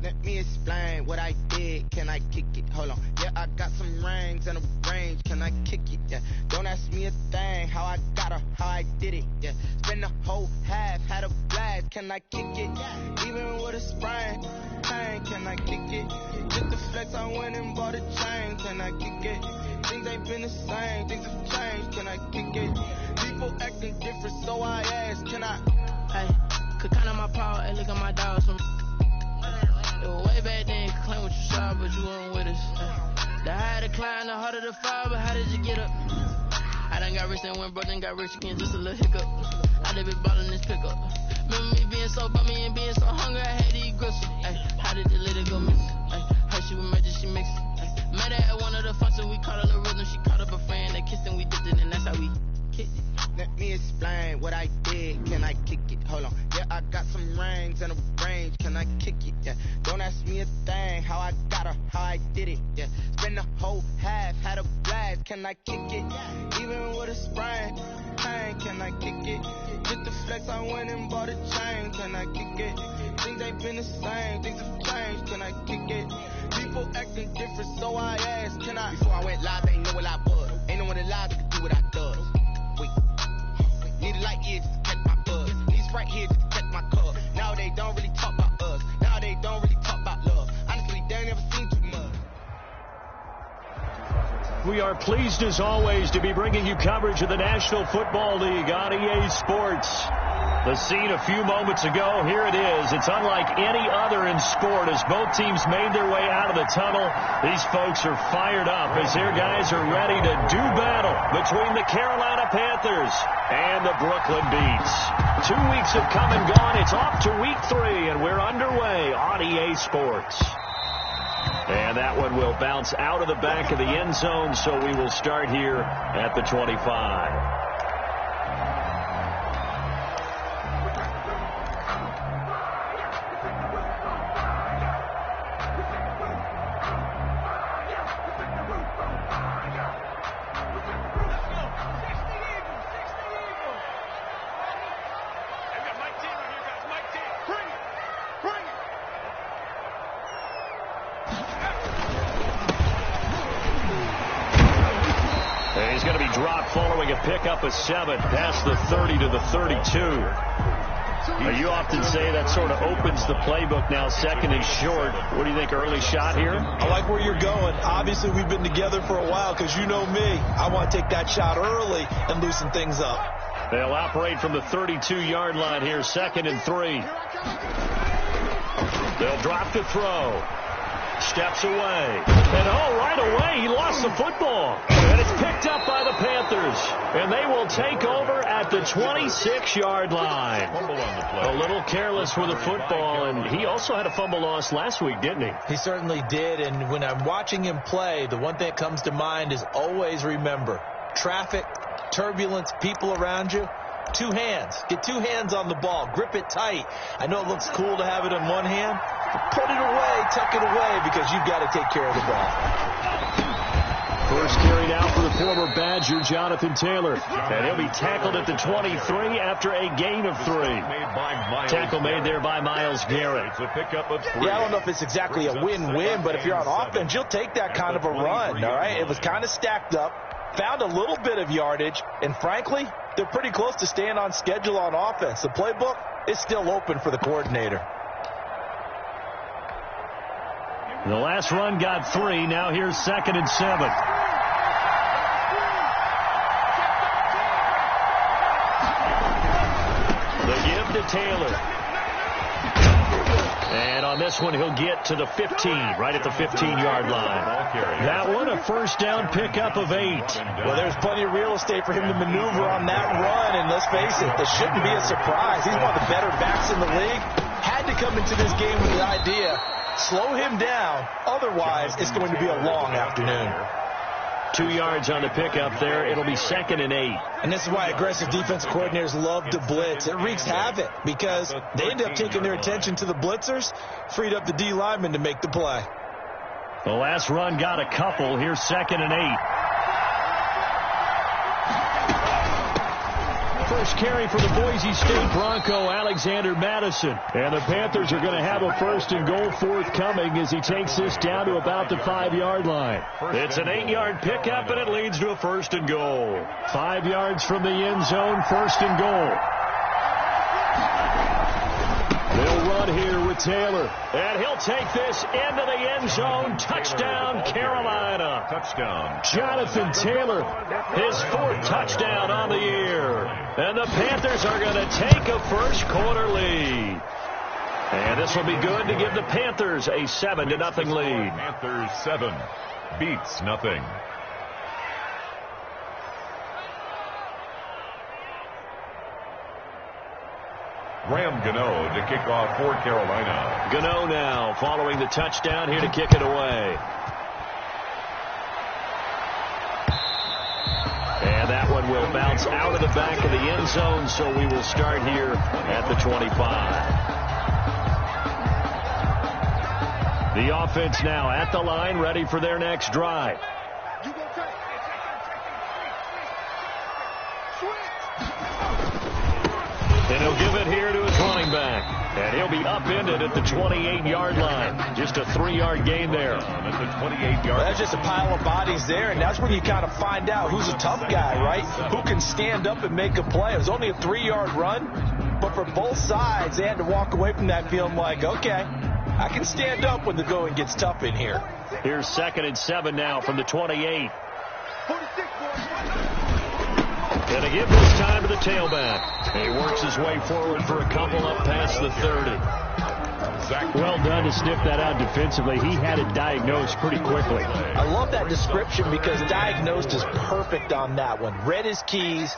Let me explain what I did. Can I kick it? Hold on. Yeah, I got some rings and a range. Can I kick it? Yeah. Don't ask me a thing. How I got her, how I did it. Yeah. Spend the whole half, had a blast. Can I kick it? Even with a sprain. Pain, can I kick it? Just the flex, I went and bought a chain. Can I kick it? Things ain't been the same. Things have changed. Can I kick it? People acting different, so I ask. Can I? Hey, could count on my power. Hey, look at my dogs from. It was way back then, you could claim what you saw, but you weren't with us. The higher the climb, the harder the fall, but how did you get up? I done got rich and went broke, then got rich again, just a little hiccup. I done been ballin' this pickup. Remember me being so bummy and being so hungry, I had to eat gristle. Ay, how did the little go miss? Ay, her she was major, she mixed. Met her at one of the functions, we caught a little rhythm, she caught up a friend, they kissed and we dipped it, and that's how we kicked it. Let me explain what I did. Can I kick it? Hold on. Yeah, I got some rings and a range. Can I kick it? Yeah. Don't ask me a thing. How I got her, how I did it. Yeah. Spend the whole half, had a blast. Can I kick it? Even with a sprain. Pain, can I kick it? Just the flex, I went and bought a chain. Can I kick it? Things ain't been the same. Things have changed. Can I kick it? People acting different, so I asked. Can I? Before I went live, ain't know what I was. Ain't no one alive that could do what I does. Wait. Need a light here just to catch my buzz. Need Sprite here just to catch my cup. Now they don't really talk about us. Now they don't really talk about love. Honestly, they ain't never seen too much. We are pleased as always to be bringing you coverage of the National Football League on EA Sports. The scene a few moments ago, here it is. It's unlike any other in sport as both teams made their way out of the tunnel. These folks are fired up as their guys are ready to do battle between the Carolina Panthers and the Brooklyn Beats. 2 weeks have come and gone. It's off to week 3, and we're underway on EA Sports. And that one will bounce out of the back of the end zone, so we will start here at the 25. He's going to be dropped following a pickup of 7 past the 30 to the 32. You often say that sort of opens the playbook now. Second and short. What do you think, early shot here? I like where you're going. Obviously, we've been together for a while because you know me. I want to take that shot early and loosen things up. They'll operate from the 32-yard line here. 2nd and 3. They'll drop to throw. Steps away. And right away, he lost the football. And it's picked up by the Panthers. And they will take over at the 26-yard line. A little careless with the football, and he also had a fumble loss last week, didn't he? He certainly did, and when I'm watching him play, the one thing that comes to mind is always remember, traffic, turbulence, people around you. 2 hands. Get 2 hands on the ball. Grip it tight. I know it looks cool to have it in one hand, but put it away, tuck it away, because you've got to take care of the ball. First carry now for the former Badger, Jonathan Taylor. And he'll be tackled at the 23 after a gain of 3. Tackle made there by Myles Garrett. Yeah, I don't know if it's exactly a win-win, but if you're on offense, you'll take that kind of a run, all right? It was kind of stacked up, found a little bit of yardage, and frankly, they're pretty close to staying on schedule on offense. The playbook is still open for the coordinator. The last run got 3. Now here's 2nd and 7. The give to Taylor. And on this one, he'll get to the 15, right at the 15-yard line. That one, a first down pickup of 8. Well, there's plenty of real estate for him to maneuver on that run, and let's face it, this shouldn't be a surprise. He's one of the better backs in the league. Had to come into this game with the idea, slow him down, otherwise it's going to be a long afternoon. 2 yards on the pickup there. It'll be 2nd and 8. And this is why aggressive defensive coordinators love to blitz. It wreaks havoc because they end up taking their attention to the blitzers, freed up the D lineman to make the play. The last run got a couple. Here's 2nd and 8. first carry for the Boise State Bronco, Alexander Madison. And the Panthers are going to have a first and goal forthcoming as he takes this down to about the 5-yard line. It's an 8-yard pickup, and it leads to a first and goal. 5 yards from the end zone, first and goal. They'll run here with Taylor, and he'll take this into the end zone. Touchdown, Carolina. Touchdown. Jonathan Taylor, his 4th touchdown on the year. And the Panthers are going to take a first quarter lead. And this will be good to give the Panthers a 7-0 lead. Panthers 7, Beats nothing. Graham Gano to kick off for Carolina. Gano now following the touchdown here to kick it away. And that one will bounce out of the back of the end zone, so we will start here at the 25. The offense now at the line, ready for their next drive. And he'll give it here to his running back. And he'll be upended at the 28-yard line. Just a 3-yard gain there. At the 28-yard line. That's just a pile of bodies there, and that's when you kind of find out who's a tough guy, right? Who can stand up and make a play. It was only a 3-yard run, but for both sides, they had to walk away from that feeling like, okay, I can stand up when the going gets tough in here. Here's 2nd and 7 now from the 28. And to give this time to the tailback. He works his way forward for a couple up past the 30. Well done to sniff that out defensively. He had it diagnosed pretty quickly. I love that description because diagnosed is perfect on that one. Read his keys,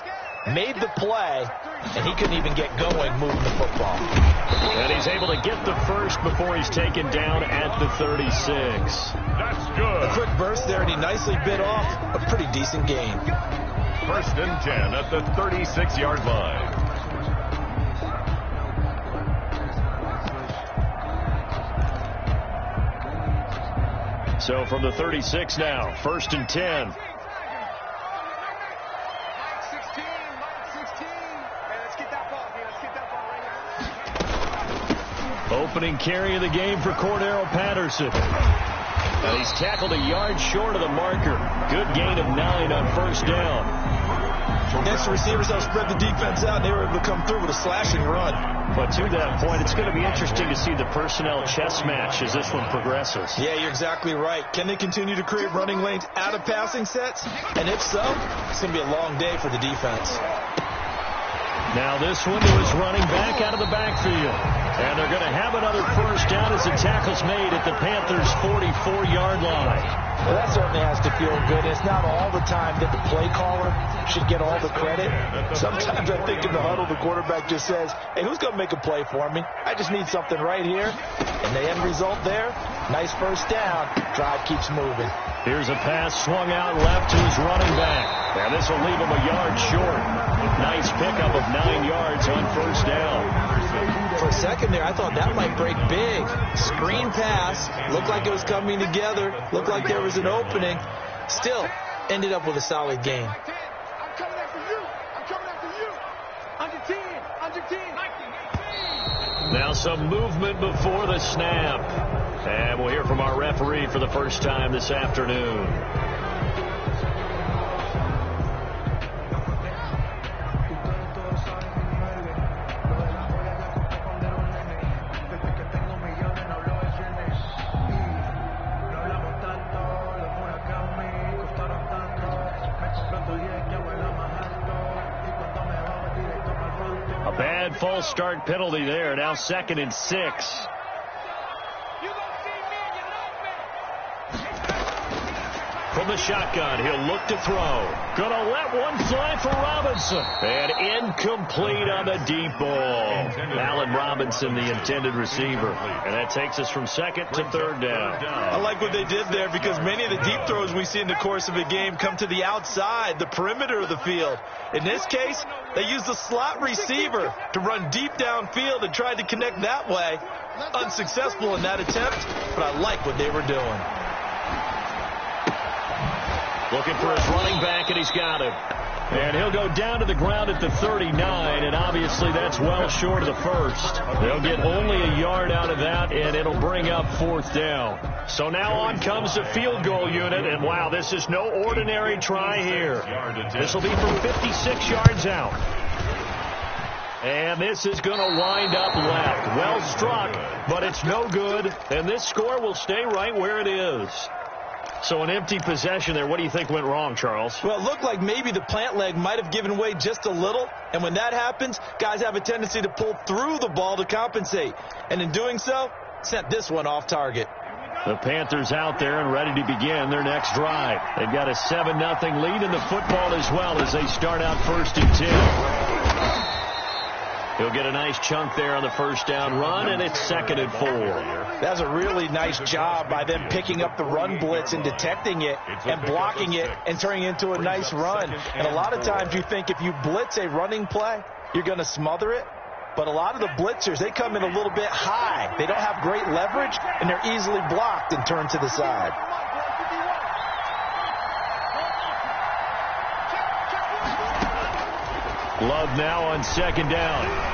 made the play, and he couldn't even get going moving the football. And he's able to get the first before he's taken down at the 36. That's good. A quick burst there, and he nicely bit off a pretty decent gain. 1st and 10 at the 36-yard line. So from the 36 now, 1st and 10. Opening carry of the game for Cordero Patterson. And he's tackled a yard short of the marker. Good gain of 9 on 1st down. Against the receivers, they'll spread the defense out, and they were able to come through with a slashing run. But to that point, it's going to be interesting to see the personnel chess match as this one progresses. Yeah, you're exactly right. Can they continue to create running lanes out of passing sets? And if so, it's going to be a long day for the defense. Now this one to his running back out of the backfield. And they're going to have another first down as the tackle's made at the Panthers' 44-yard line. Well, that certainly has to feel good. It's not all the time that the play caller should get all the credit. Sometimes I think in the huddle, the quarterback just says, hey, who's going to make a play for me? I just need something right here. And the end result there, nice first down. Drive keeps moving. Here's a pass swung out left to his running back. And this will leave him a yard short. Nice pickup of 9 yards on 1st down. For a second there, I thought that might break big. Screen pass. Looked like it was coming together. Looked like there was an opening. Still, ended up with a solid gain. I'm coming after you. I'm coming after you. Under 10. Under 10. 19, 18. Now some movement before the snap. And we'll hear from our referee for the first time this afternoon. A bad false start penalty there. Now 2nd and 6. From the shotgun, he'll look to throw. Gonna let one fly for Robinson. And incomplete on the deep ball. Allen Robinson, the intended receiver. And that takes us from 2nd to 3rd down. I like what they did there because many of the deep throws we see in the course of a game come to the outside, the perimeter of the field. In this case, they used the slot receiver to run deep downfield and tried to connect that way. Unsuccessful in that attempt, but I like what they were doing. Looking for his running back, and he's got him. And he'll go down to the ground at the 39, and obviously that's well short of the first. They'll get only a yard out of that, and it'll bring up 4th down. So now on comes the field goal unit, and wow, this is no ordinary try here. This will be from 56 yards out. And this is going to wind up left. Well struck, but it's no good, and this score will stay right where it is. So an empty possession there. What do you think went wrong, Charles? Well, it looked like maybe the plant leg might have given way just a little. And when that happens, guys have a tendency to pull through the ball to compensate. And in doing so, sent this one off target. The Panthers out there and ready to begin their next drive. They've got a 7-0 lead in the football as well as they start out 1st and 10. He'll get a nice chunk there on the first down run, and it's 2nd and 4. That's a really nice job by them picking up the run blitz and detecting it and blocking it and turning it into a nice run. And a lot of times you think if you blitz a running play, you're going to smother it. But a lot of the blitzers, they come in a little bit high. They don't have great leverage, and they're easily blocked and turned to the side. Love now on 2nd down.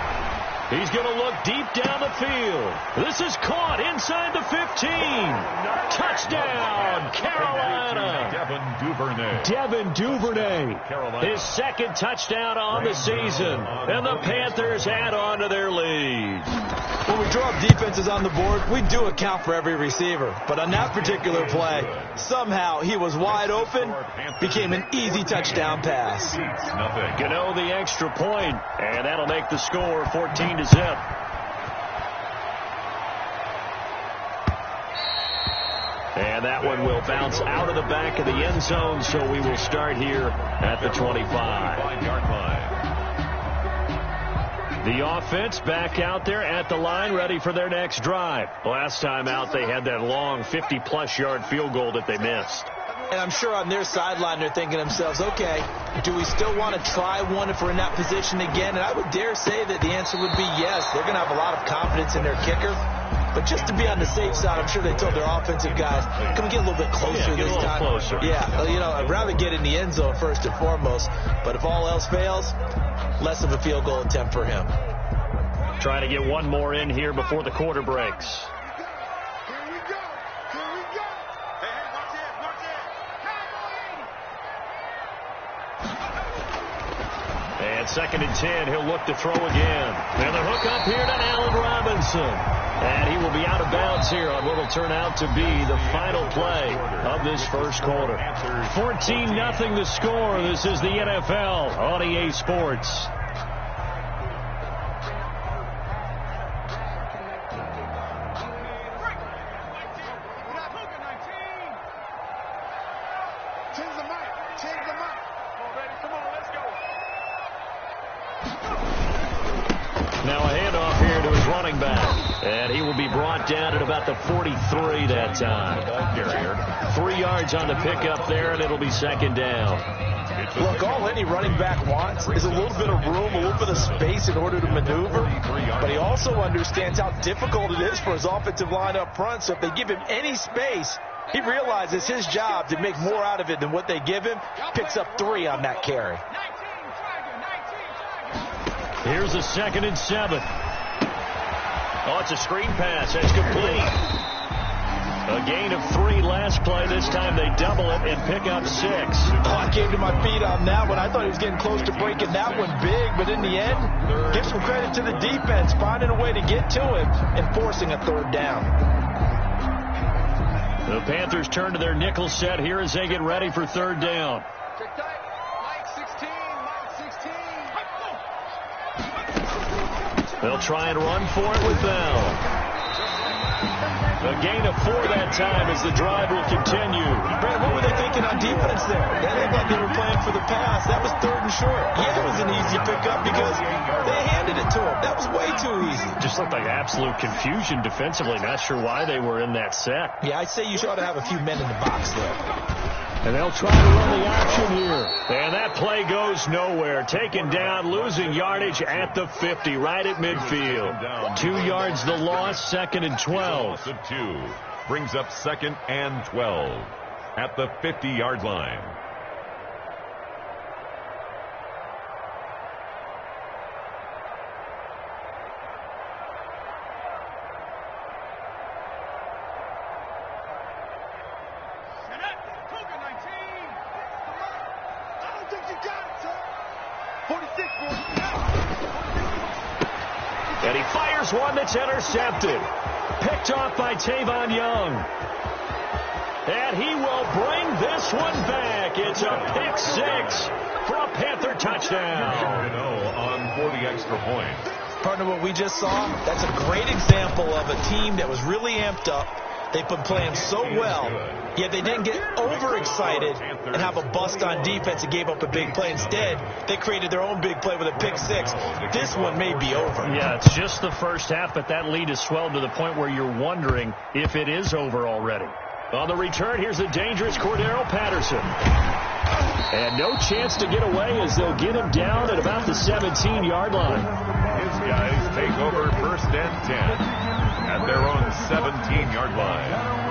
He's going to look deep down the field. This is caught inside the 15. Touchdown, Carolina. Devin Duvernay. His 2nd touchdown on the season. And the Panthers add on to their lead. When we draw up defenses on the board, we do account for every receiver. But on that particular play, somehow he was wide open, became an easy touchdown pass. Gano the extra point, and that'll make the score 14-0. And that one will bounce out of the back of the end zone, so we will start here at the 25-yard line. The offense back out there at the line, ready for their next drive. Last time out, they had that long 50-plus yard field goal that they missed. And I'm sure on their sideline, they're thinking to themselves, okay, do we still want to try one if we're in that position again? And I would dare say that the answer would be yes. They're going to have a lot of confidence in their kicker. But just to be on the safe side, I'm sure they told their offensive guys, can we get a little bit closer this time? Closer. Yeah, you know, I'd rather get in the end zone first and foremost. But if all else fails, less of a field goal attempt for him. Trying to get one more in here before the quarter breaks. And 2nd and 10, he'll look to throw again. And the hook up here to Allen Robinson. And he will be out of bounds here on what will turn out to be the final play of this first quarter. 14-0 the score. This is the NFL on EA Sports. Now a handoff here to his running back. And he will be brought down at about the 43 that time. 3 yards on the pickup there, and it'll be 2nd down. Look, all any running back wants is a little bit of room, a little bit of space in order to maneuver. But he also understands how difficult it is for his offensive line up front. So if they give him any space, he realizes his job to make more out of it than what they give him. Picks up 3 on that carry. Here's a 2nd and 7. Oh, it's a screen pass. That's complete. A gain of 3 last play. This time they double it and pick up 6. Oh, I came to my feet on that one. I thought he was getting close to breaking that one big, but in the end, give some credit to the defense, finding a way to get to him and forcing a 3rd down. The Panthers turn to their nickel set here as they get ready for 3rd down. They'll try and run for it with Bell. A gain of 4 that time as the drive will continue. Brandon, what were they thinking on defense there? They looked like they were playing for the pass. That was 3rd and short. Yeah, it was an easy pickup because they handed it to him. That was way too easy. Just looked like absolute confusion defensively. Not sure why they were in that set. Yeah, I'd say you ought to have a few men in the box there. And they'll try to run the option here. And that play goes nowhere. Taken down, losing yardage at the 50, right at midfield. 2 yards the loss, 2nd and 12. 2 brings up 2nd and 12 at the 50-yard line. And he fires one that's intercepted. Picked off by Tavon Young. And he will bring this one back. It's a pick six for a Panther touchdown. On for the extra point. Partner, what we just saw, that's a great example of a team that was really amped up. They've been playing so well, yet they didn't get overexcited and have a bust on defense and gave up a big play. Instead, they created their own big play with a pick six. This one may be over. Yeah, it's just the first half, but that lead has swelled to the point where you're wondering if it is over already. On the return, here's the dangerous Cordero Patterson. And no chance to get away as they'll get him down at about the 17-yard line. His guys take over 1st and 10 at their own 17-yard line.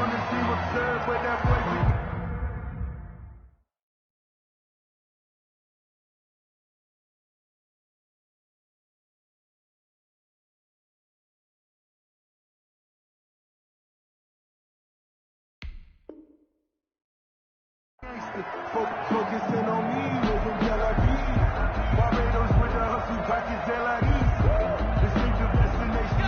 Focusing on me, living Tel Aviv. Barbados with the hustle package Tel Aviv.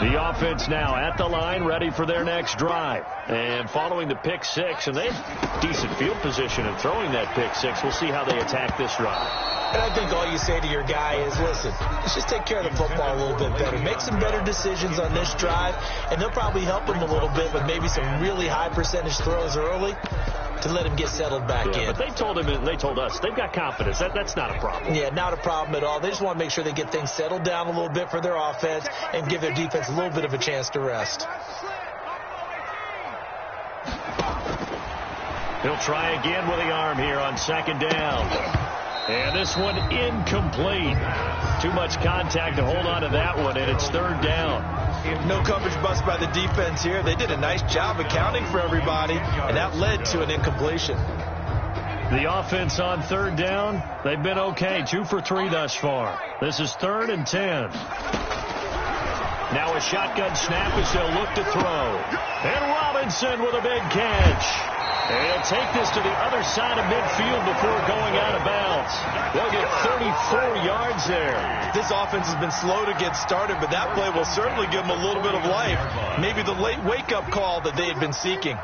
The offense now at the line, ready for their next drive. And following the pick six, and they have decent field position in throwing that pick six. We'll see how they attack this drive. And I think all you say to your guy is, listen, let's just take care of the football a little bit better. Make some better decisions on this drive, and they'll probably help him a little bit with maybe some really high percentage throws early to let him get settled back in. But they told him, and they told us, they've got confidence. That's not a problem. Yeah, not a problem at all. They just want to make sure they get things settled down a little bit for their offense and give their defense a little bit of a chance to rest. He'll try again with the arm here on 2nd down. And this one incomplete. Too much contact to hold on to that one, and it's 3rd down. No coverage bust by the defense here. They did a nice job accounting for everybody, and that led to an incompletion. The offense on 3rd down, they've been okay. 2 for 3 thus far. This is 3rd and 10. Now a shotgun snap as they'll look to throw. And Robinson with a big catch. And he'll take this to the other side of midfield before going out of bounds. They'll get 34 yards there. This offense has been slow to get started, but that play will certainly give them a little bit of life. Maybe the late wake-up call that they had been seeking.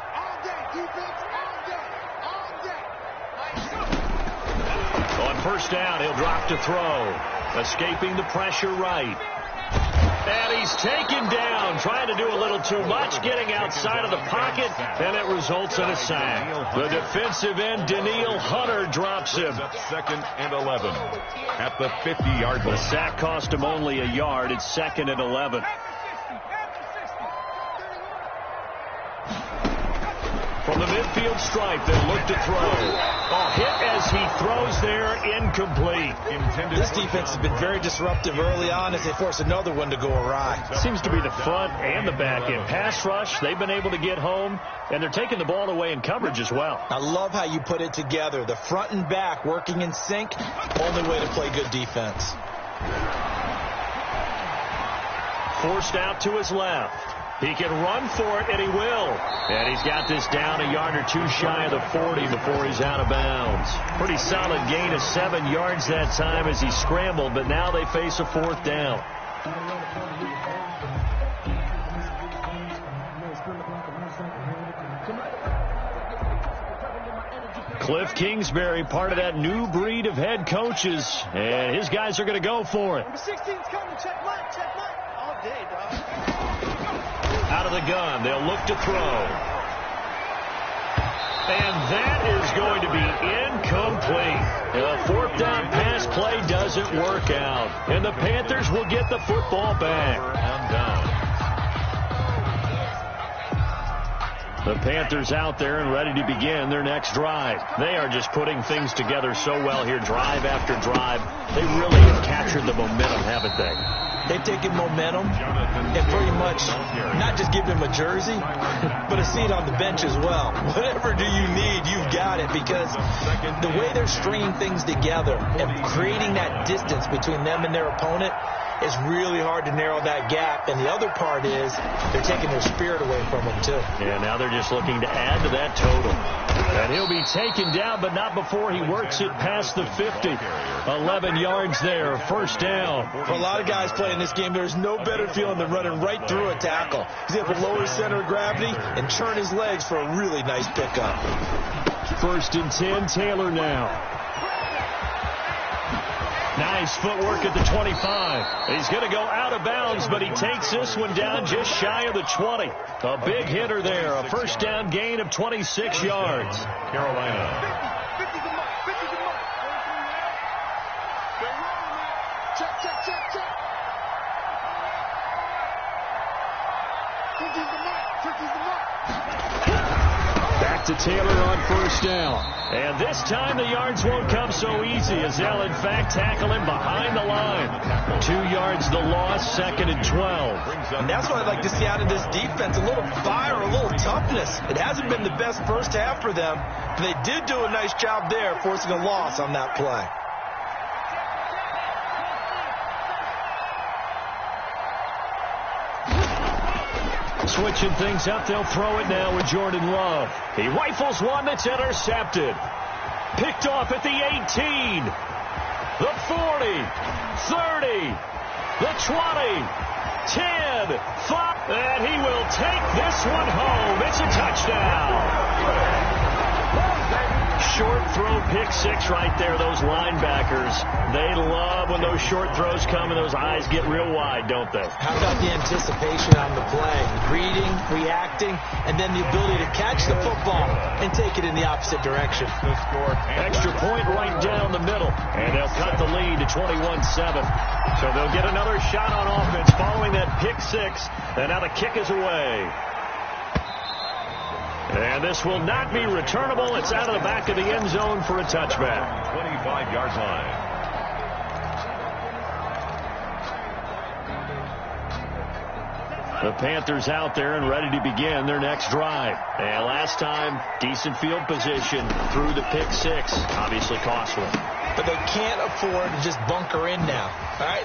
On 1st down, he'll drop to throw. Escaping the pressure right. And he's taken down, trying to do a little too much, getting outside of the pocket, and it results in a sack. The defensive end, Daniil Hunter, drops him. 2nd and 11 at the 50-yard line. The sack cost him only a yard. It's 2nd and 11. From the midfield stripe, they'll look to throw. A hit as he throws there, incomplete. This defense has been very disruptive early on as they force another one to go awry. Seems to be the front and the back end. Pass rush, they've been able to get home, and they're taking the ball away in coverage as well. I love how you put it together. The front and back working in sync, only way to play good defense. Forced out to his left. He can run for it, and he will. And he's got this down a yard or 2 shy of the 40 before he's out of bounds. Pretty solid gain of 7 yards that time as he scrambled, but now they face a 4th down. Cliff Kingsbury, part of that new breed of head coaches, and his guys are going to go for it. Number 16's coming. Check mine. All day, dog. Out of the gun, they'll look to throw. And that is going to be incomplete. The 4th down pass play doesn't work out. And the Panthers will get the football back. The Panthers out there and ready to begin their next drive. They are just putting things together so well here, drive after drive. They really have captured the momentum, haven't they? They've taken momentum and pretty much not just give him a jersey, but a seat on the bench as well. Whatever do you need, you've got it, because the way they're stringing things together and creating that distance between them and their opponent, it's really hard to narrow that gap. And the other part is they're taking their spirit away from them, too. And now they're just looking to add to that total. And he'll be taken down, but not before he works it past the 50. 11 yards there, first down. For a lot of guys playing this game, there's no better feeling than running right through a tackle. He's able to lower his center of gravity and turn his legs for a really nice pickup. First and 10, Taylor now. Nice footwork at the 25. He's going to go out of bounds, but he takes this one down just shy of the 20. A big hitter there, a first down gain of 26 yards. Carolina. Back to Taylor on first down. And this time the yards won't come so easy as they'll in fact tackle him behind the line. 2 yards the loss, second and 12. And that's what I'd like to see out of this defense, a little fire, a little toughness. It hasn't been the best first half for them, but they did do a nice job there forcing a loss on that play. Switching things up, they'll throw it now with Jordan Love. He rifles one that's intercepted. Picked off at the 18, the 40, 30, the 20, 10, 5, and he will take this one home. It's a touchdown. Short throw, pick six right there. Those linebackers, they love when those short throws come and those eyes get real wide, don't they? How about the anticipation on the play? Reading, reacting, and then the ability to catch the football and take it in the opposite direction. Extra point right down the middle, and they'll cut the lead to 21-7. So they'll get another shot on offense following that pick six, and now the kick is away. And this will not be returnable. It's out of the back of the end zone for a touchback. 25-yard line. The Panthers out there and ready to begin their next drive. And last time, decent field position through the pick six. Obviously costly. But they can't afford to just bunker in now. All right,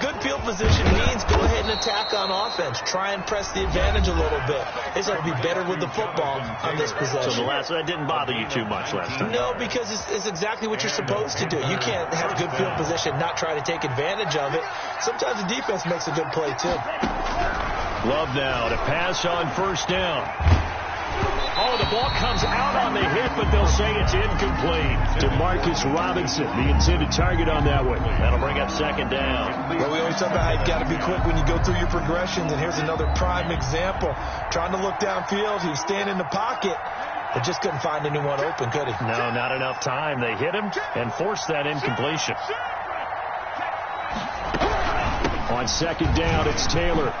good field position means go ahead and attack on offense. Try and press the advantage a little bit. They have to be better with the football on this possession. So that didn't bother you too much last time? No, because it's exactly what you're supposed to do. You can't have good field position, not try to take advantage of it. Sometimes the defense makes a good play, too. Love now to pass on first down. Oh, the ball comes out on the hit, but they'll say it's incomplete. To Marcus Robinson, the intended target on that one. That'll bring up second down. Well, we always talk about how you've got to be quick when you go through your progressions, and here's another prime example. Trying to look downfield, he was staying in the pocket, but just couldn't find anyone open, could he? No, not enough time. They hit him and forced that incompletion. On second down, it's Taylor.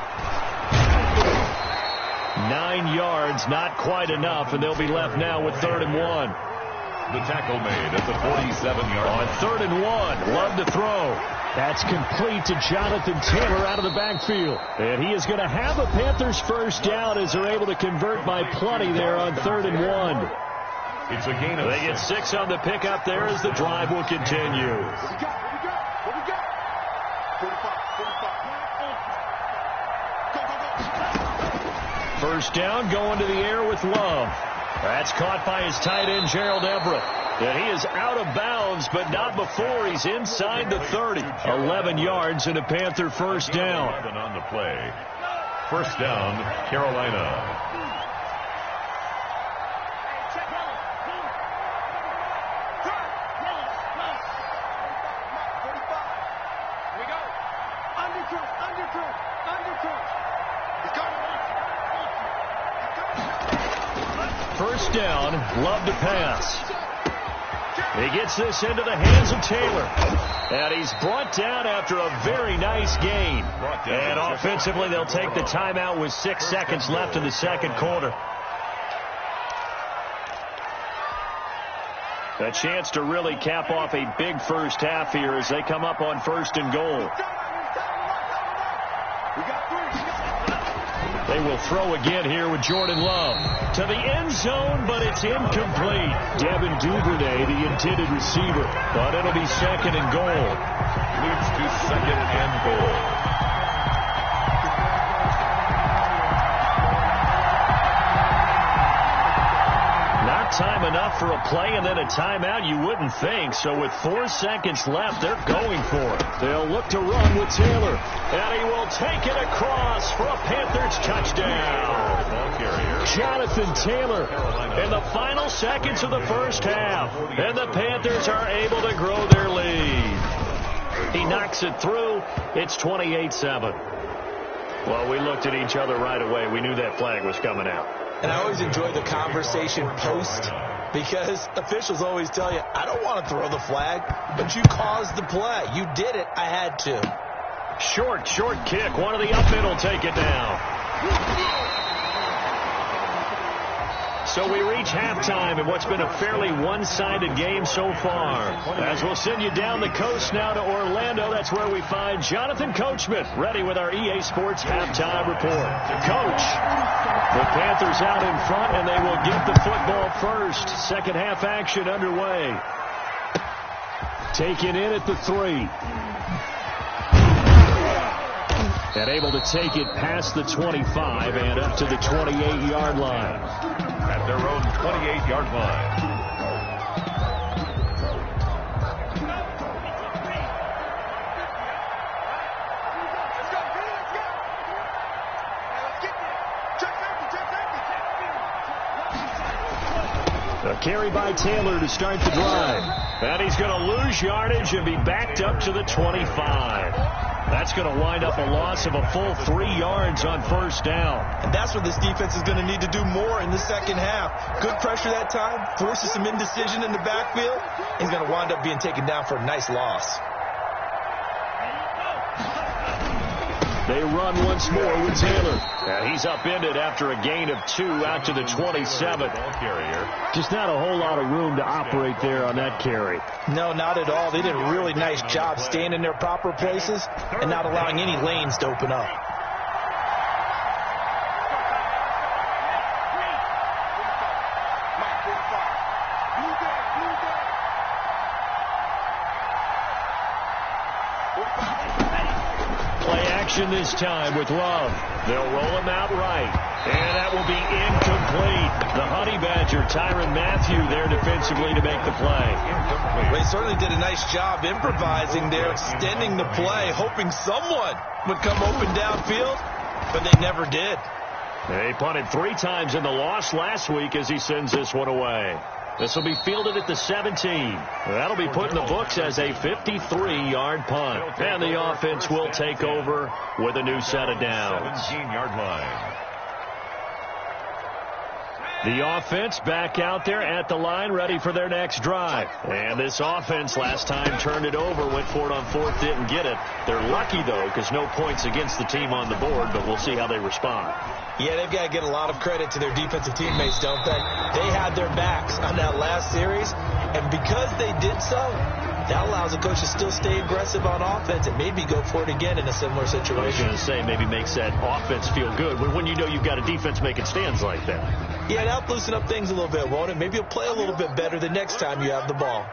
9 yards, not quite enough, and they'll be left now with 3rd and 1. The tackle made at the 47-yard line. On 3rd and 1, Love to throw. That's complete to Jonathan Taylor out of the backfield. And he is going to have a Panthers first down as they're able to convert by plenty there on 3rd and 1. It's a gain of They get 6 on the pickup there as the drive will continue. First down, going to the air with Love. That's caught by his tight end, Gerald Everett. And he is out of bounds, but not before he's inside the 30. 11 yards and a Panther first down. 11 on the play. First down, Carolina. First down, Love to pass. He gets this into the hands of Taylor. And he's brought down after a very nice gain. And offensively, they'll take the timeout with 6 seconds left in the second quarter. A chance to really cap off a big first half here as they come up on 1st and goal. They They will throw again here with Jordan Love. To the end zone, but it's incomplete. Devin Duvernay, the intended receiver. But it'll be second and goal. Leads to second and goal. Time enough for a play and then a timeout, you wouldn't think. So with 4 seconds left, they're going for it. They'll look to run with Taylor. And he will take it across for a Panthers touchdown. Jonathan Taylor in the final seconds of the first half. And the Panthers are able to grow their lead. He knocks it through. It's 28-7. Well, we looked at each other right away. We knew that flag was coming out. And I always enjoy the conversation post because officials always tell you, I don't want to throw the flag, but you caused the play. You did it. I had to. Short kick. One of the up men will take it down. So we reach halftime in what's been a fairly one-sided game so far. As we'll send you down the coast now to Orlando, that's where we find Jonathan Coachman, ready with our EA Sports halftime report. Coach, the Panthers out in front, and they will get the football first. Second half action underway. Taken in at the 3. And able to take it past the 25 and up to the 28-yard line. At their own 28-yard line. A carry by Taylor to start the drive. And he's going to lose yardage and be backed up to the 25. That's going to wind up a loss of a full 3 yards on first down. And that's what this defense is going to need to do more in the second half. Good pressure that time, forces some indecision in the backfield. He's going to wind up being taken down for a nice loss. They run once more with Taylor. And he's upended after a gain of 2 out to the 27. Just not a whole lot of room to operate there on that carry. No, not at all. They did a really nice job staying in their proper places and not allowing any lanes to open up. This time with Love. They'll roll him out right. And that will be incomplete. The Honey Badger, Tyrann Mathieu, there defensively to make the play. Well, he certainly did a nice job improvising there, extending the play, hoping someone would come open downfield, but they never did. They punted 3 times in the loss last week as he sends this one away. This will be fielded at the 17. That'll be put in the books as a 53-yard punt. And the offense will take over with a new set of downs. 17-yard line. The offense back out there at the line, ready for their next drive. And this offense last time turned it over, went for it on 4th, didn't get it. They're lucky, though, because no points against the team on the board, but we'll see how they respond. Yeah, they've got to get a lot of credit to their defensive teammates, don't they? They had their backs on that last series, and because they did so, that allows the coach to still stay aggressive on offense and maybe go for it again in a similar situation. I was going to say, maybe makes that offense feel good when you know you've got a defense making stands like that. Yeah, that'll loosen up things a little bit, won't it? Maybe you'll play a little bit better the next time you have the ball.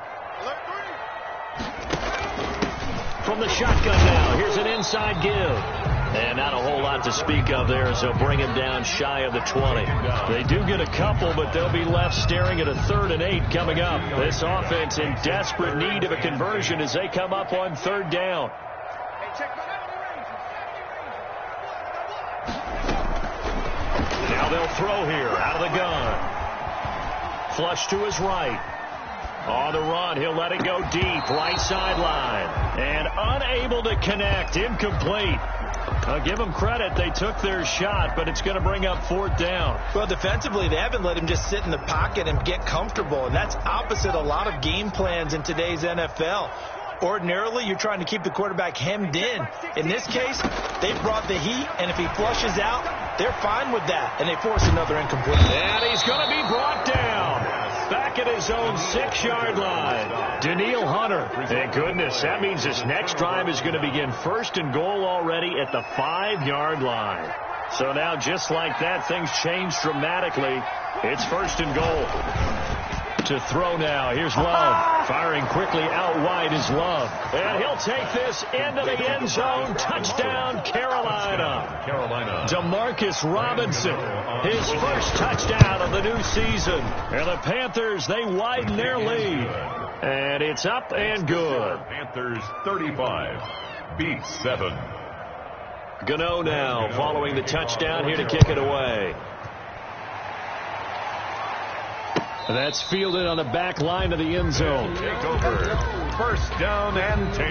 From the shotgun now, here's an inside give. And not a whole lot to speak of there, so bring him down shy of the 20. They do get a couple, but they'll be left staring at a 3rd and 8 coming up. This offense in desperate need of a conversion as they come up on 3rd down. Now they'll throw here out of the gun. Flush to his right. On the run, he'll let it go deep, right sideline. And unable to connect, incomplete. I'll give them credit. They took their shot, but it's going to bring up 4th down. Well, defensively, they haven't let him just sit in the pocket and get comfortable, and that's opposite a lot of game plans in today's NFL. Ordinarily, you're trying to keep the quarterback hemmed in. In this case, they brought the heat, and if he flushes out, they're fine with that, and they force another incomplete. And he's going to be brought down. Back at his own 6-yard line. Danielle Hunter. Thank goodness. That means this next drive is going to begin 1st and goal already at the 5-yard line. So now, just like that, things change dramatically. It's 1st and goal. To throw now. Here's Love. Firing quickly out wide is Love. And he'll take this into the end zone. Touchdown, Carolina. Demarcus Robinson, his first touchdown of the new season. And the Panthers, they widen their lead. And it's up and good. Panthers 35, beats 7. Gano now following the touchdown here to kick it away. That's fielded on the back line of the end zone. Take over. 1st down and 10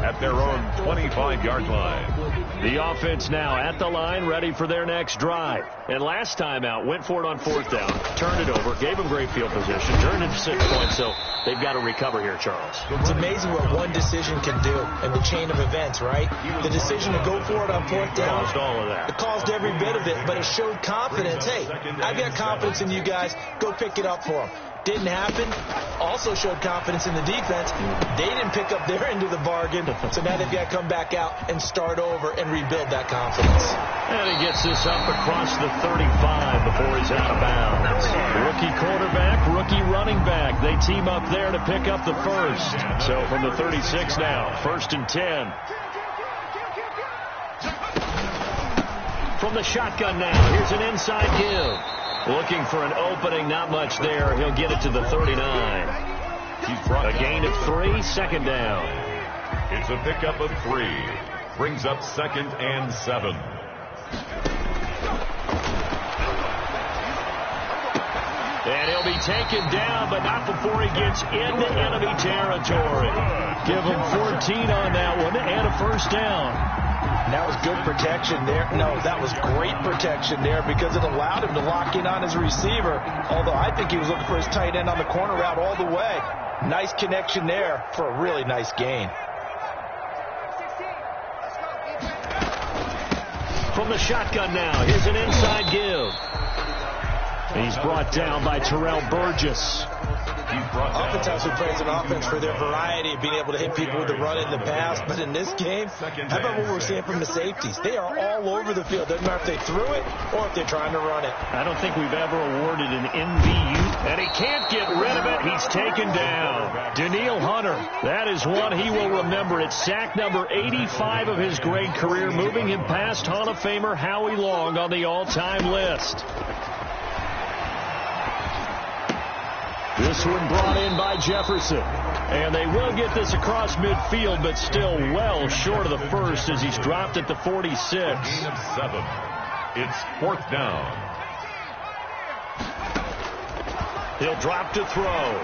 at their own 25-yard line. The offense now at the line, ready for their next drive. And last time out, went for it on 4th down, turned it over, gave them great field position, turned it to 6 points, so they've got to recover here, Charles. It's amazing what one decision can do in the chain of events, right? The decision to go for it on 4th down. Caused all of that. It caused every bit of it, but it showed confidence. Hey, I've got confidence in you guys. Go pick it up for them. Didn't happen. Also showed confidence in the defense. They didn't pick up their end of the bargain, so now they've got to come back out and start over and rebuild that confidence. And he gets this up across the 35 before he's out of bounds. Rookie quarterback, rookie running back. They team up there to pick up the first. So from the 36 now, 1st and 10. From the shotgun now, here's an inside give. Looking for an opening, not much there. He'll get it to the 39. A gain of 3, 2nd down. It's a pickup of 3. Brings up 2nd and 7. And he'll be taken down, but not before he gets into enemy territory. Give him 14 on that one and a 1st down. That was good protection there. No, that was great protection there because it allowed him to lock in on his receiver. Although I think he was looking for his tight end on the corner route all the way. Nice connection there for a really nice gain. From the shotgun now, here's an inside give. He's brought down by Terrell Burgess. Oftentimes we praise an offense for their variety of being able to hit people with the run in the pass, but in this game, how about what we're seeing from the safeties? They are all over the field. Doesn't matter if they threw it or if they're trying to run it. I don't think we've ever awarded an MVU, and he can't get rid of it. He's taken down. Danielle Hunter, that is one he will remember. It's sack number 85 of his great career, moving him past Hall of Famer Howie Long on the all-time list. This one brought in by Jefferson. And they will get this across midfield, but still well short of the first as he's dropped at the 46. Gain of 7. It's 4th down. He'll drop to throw.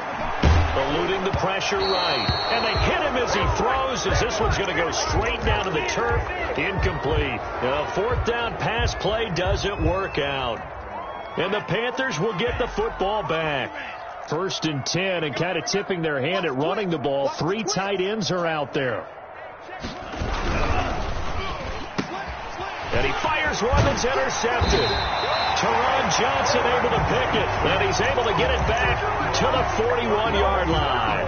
Eluding the pressure right. And they hit him as he throws, as this one's going to go straight down to the turf. Incomplete. The 4th down pass play doesn't work out. And the Panthers will get the football back. 1st and 10, and kind of tipping their hand at running the ball. 3 tight ends are out there. And he fires one that's intercepted. Teron Johnson able to pick it, and he's able to get it back to the 41-yard line.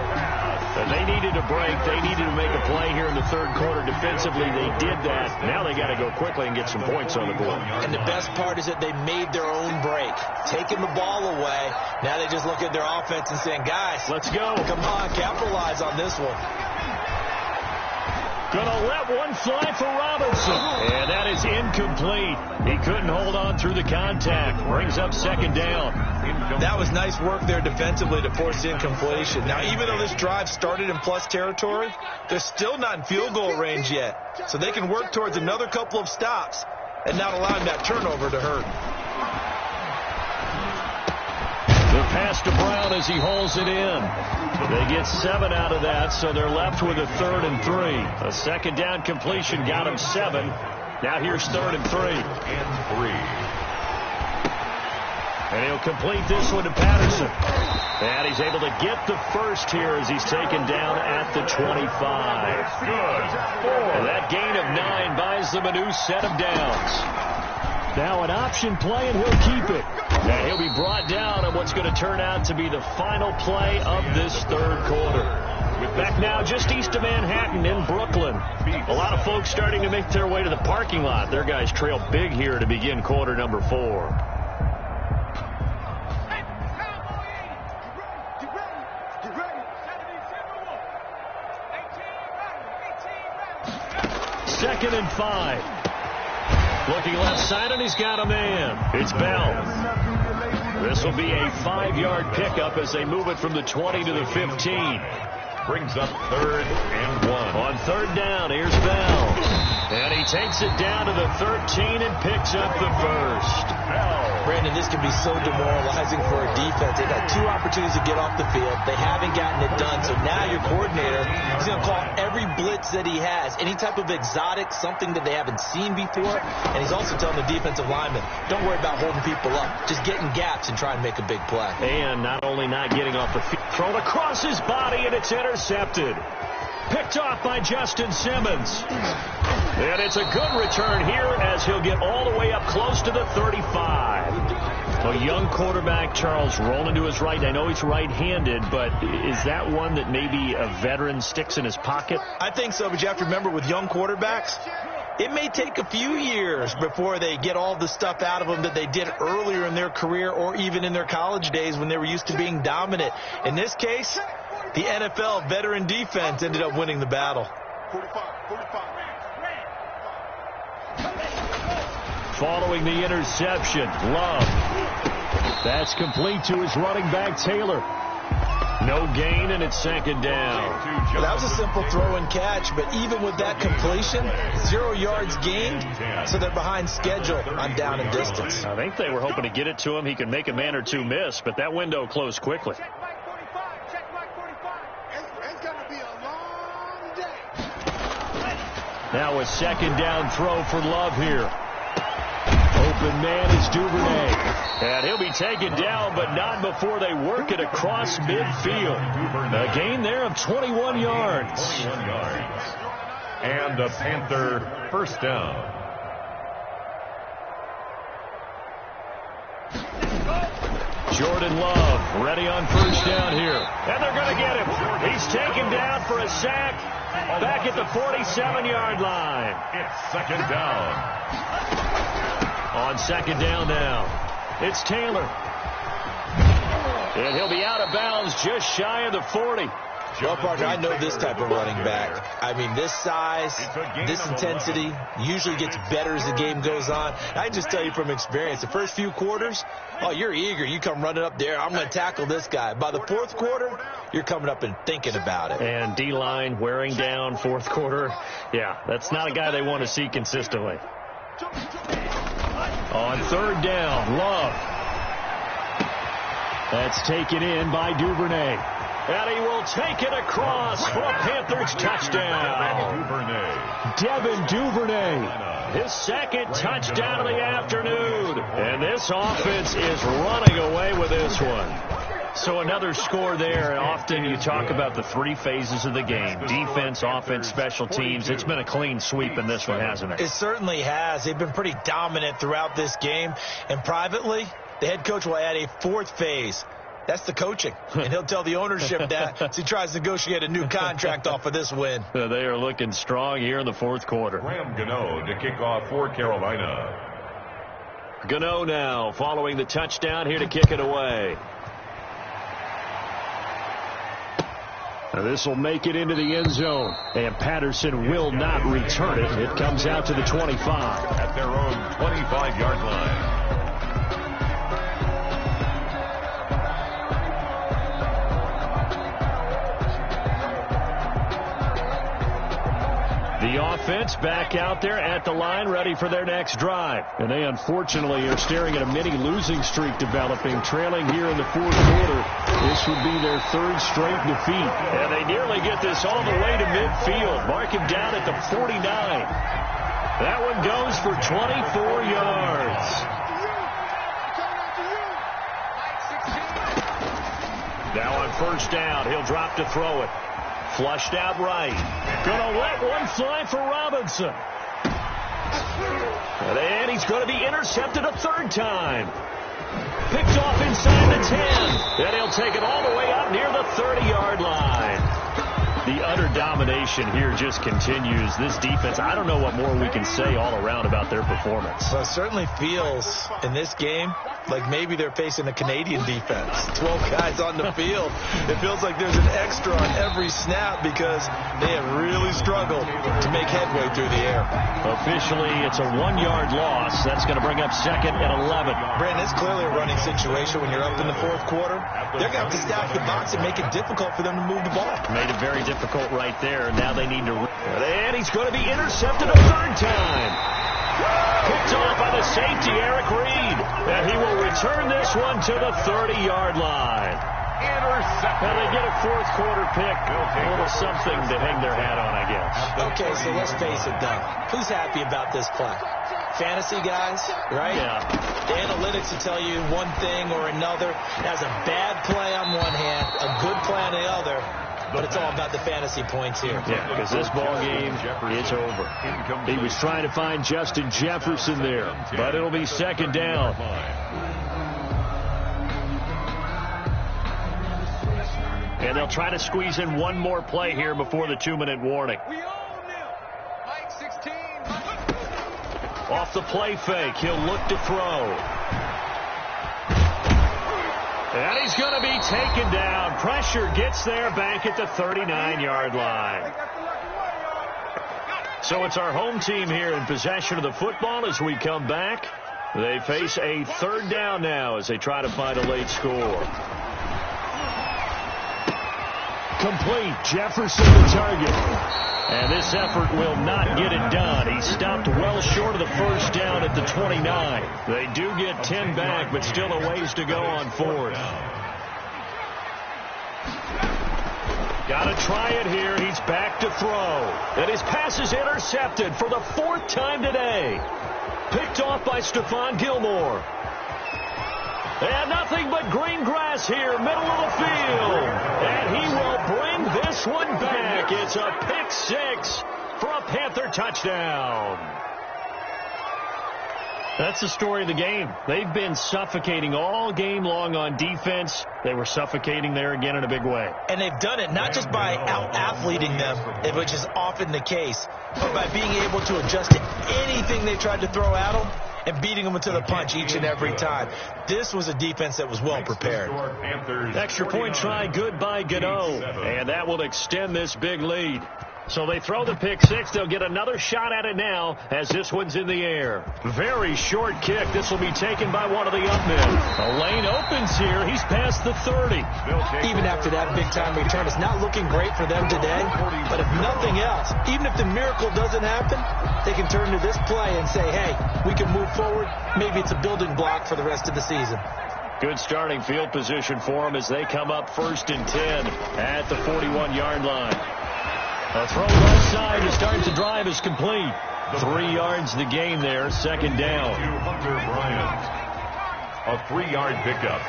And they needed a break. They needed to make a play here in the 3rd quarter. Defensively, they did that. Now they got to go quickly and get some points on the board. And the best part is that they made their own break, taking the ball away. Now they just look at their offense and saying, guys, let's go. Come on, capitalize on this one. Gonna let one fly for Robinson. And that is incomplete. He couldn't hold on through the contact. Brings up 2nd down. That was nice work there defensively to force the incompletion. Now, even though this drive started in plus territory, they're still not in field goal range yet. So they can work towards another couple of stops and not allowing that turnover to hurt. The pass to Brown as he holds it in. They get 7 out of that, so they're left with a 3rd and 3. A 2nd down completion got him 7. Now here's 3rd and 3. And he'll complete this one to Patterson. And he's able to get the first here as he's taken down at the 25. And that gain of 9 buys them a new set of downs. Now an option play, and he'll keep it. And he'll be brought down on what's going to turn out to be the final play of this 3rd quarter. Back now just east of Manhattan in Brooklyn. A lot of folks starting to make their way to the parking lot. Their guys trail big here to begin quarter number 4. Second and 5. Looking left side, and he's got a man. It's Bell. This will be a 5-yard pickup as they move it from the 20 to the 15. Brings up 3rd and 1. On 3rd down, here's Bell. And he takes it down to the 13 and picks up the first. Brandon, this can be so demoralizing for a defense. They've had 2 opportunities to get off the field. They haven't gotten it done. So now your coordinator is going to call every blitz that he has, any type of exotic, something that they haven't seen before. And he's also telling the defensive lineman, don't worry about holding people up. Just get in gaps and try and make a big play. And not only not getting off the field, thrown across his body, and it's intercepted. Picked off by Justin Simmons. And it's a good return here as he'll get all the way up close to the 35. A young quarterback, Charles, rolling to his right. I know he's right-handed, but is that one that maybe a veteran sticks in his pocket? I think so, but you have to remember with young quarterbacks, it may take a few years before they get all the stuff out of them that they did earlier in their career or even in their college days when they were used to being dominant. In this case, the NFL veteran defense ended up winning the battle. 45. Following the interception, Love. That's complete to his running back, Taylor. No gain, and it's 2nd down. Well, that was a simple throw and catch, but even with that completion, 0 yards gained, so they're behind schedule on down and distance. I think they were hoping to get it to him. He could make a man or 2 miss, but that window closed quickly. Now a 2nd down throw for Love here. Open man is Duvernay. And he'll be taken down, but not before they work it across midfield. A gain there of 21 yards. And a Panther first down. Jordan Love ready on first down here. And they're going to get him. He's taken down for a sack back at the 47-yard line. It's 2nd down. On 2nd down now, it's Taylor. And he'll be out of bounds just shy of the 40. Well, partner, I know this type of running back. I mean, this size, this intensity usually gets better as the game goes on. I just tell you from experience, the first few quarters, oh, you're eager. You come running up there, I'm going to tackle this guy. By the 4th quarter, you're coming up and thinking about it. And D-line wearing down 4th quarter. Yeah, that's not a guy they want to see consistently. On 3rd down, Love. That's taken in by Duvernay. And he will take it across for a Panthers touchdown. Devin Duvernay, his 2nd touchdown of the afternoon. And this offense is running away with this one. So another score there. Often you talk about the 3 phases of the game. Defense, offense, special teams. It's been a clean sweep in this one, hasn't it? It certainly has. They've been pretty dominant throughout this game. And privately, the head coach will add a 4th phase. That's the coaching. And he'll tell the ownership that as he tries to negotiate a new contract off of this win. They are looking strong here in the 4th quarter. Graham Gano to kick off for Carolina. Gano now following the touchdown here to kick it away. Now this will make it into the end zone. And Patterson will not return it. It comes out to the 25. At their own 25-yard line. The offense back out there at the line, ready for their next drive. And they unfortunately are staring at a mini losing streak developing, trailing here in the 4th quarter. This would be their 3rd straight defeat. And they nearly get this all the way to midfield. Mark him down at the 49. That one goes for 24 yards. Now on first down, he'll drop to throw it. Flushed out right. Gonna let one fly for Robinson. And he's going to be intercepted a 3rd time. Picked off inside the 10. Then he'll take it all the way up near the 30-yard line. The utter domination here just continues. This defense, I don't know what more we can say all around about their performance. Well, it certainly feels in this game like maybe they're facing a Canadian defense. 12 guys on the field. It feels like there's an extra on every snap because they have really struggled to make headway through the air. Officially, it's a 1-yard loss. That's going to bring up 2nd and 11. Brandon, it's clearly a running situation when you're up in the 4th quarter. They're going to have to stack the box and make it difficult for them to move the ball. Made it very difficult right there. Now they need to... And he's going to be intercepted a 3rd time. Picked off by the safety, Eric Reed. And he will return this one to the 30-yard line. Intercepted. And they get a 4th quarter pick. A little something to hang their hat on, I guess. Okay, so let's face it, though. Who's happy about this play? Fantasy guys, right? Yeah. The analytics will tell you one thing or another. That's a bad play on one hand, a good play on the other, but it's all about the fantasy points here. Yeah, because this ball game is over. He was trying to find Justin Jefferson there, but it'll be 2nd down. And they'll try to squeeze in one more play here before the 2-minute warning. Off the play fake, he'll look to throw. And he's going to be taken down. Pressure gets there back at the 39-yard line. So it's our home team here in possession of the football as we come back. They face a 3rd down now as they try to find a late score. Complete. Jefferson the target. And this effort will not get it done. He stopped well short of the 1st down at the 29. They do get 10 back, but still a ways to go on 4th. Got to try it here. He's back to throw. And his pass is intercepted for the 4th time today. Picked off by Stephon Gilmore. And nothing but green grass here, middle of the field. And he will bring this one back. It's a pick 6 for a Panther touchdown. That's the story of the game. They've been suffocating all game long on defense. They were suffocating there again in a big way. And they've done it not just by out-athleting them, which is often the case, but by being able to adjust to anything they tried to throw at them and beating them to the punch each and every time. This was a defense that was well prepared. Extra point try, good by Gano. And that will extend this big lead. So they throw the pick 6. They'll get another shot at it now as this one's in the air. Very short kick. This will be taken by one of the up men. A lane opens here. He's past the 30. Even after that big-time return, it's not looking great for them today. But if nothing else, even if the miracle doesn't happen, they can turn to this play and say, hey, we can move forward. Maybe it's a building block for the rest of the season. Good starting field position for them as they come up 1st and 10 at the 41-yard line. A throw left side to start the drive is complete. 3 yards the game there, 2nd down. Hunter Bryant. A 3-yard pickup.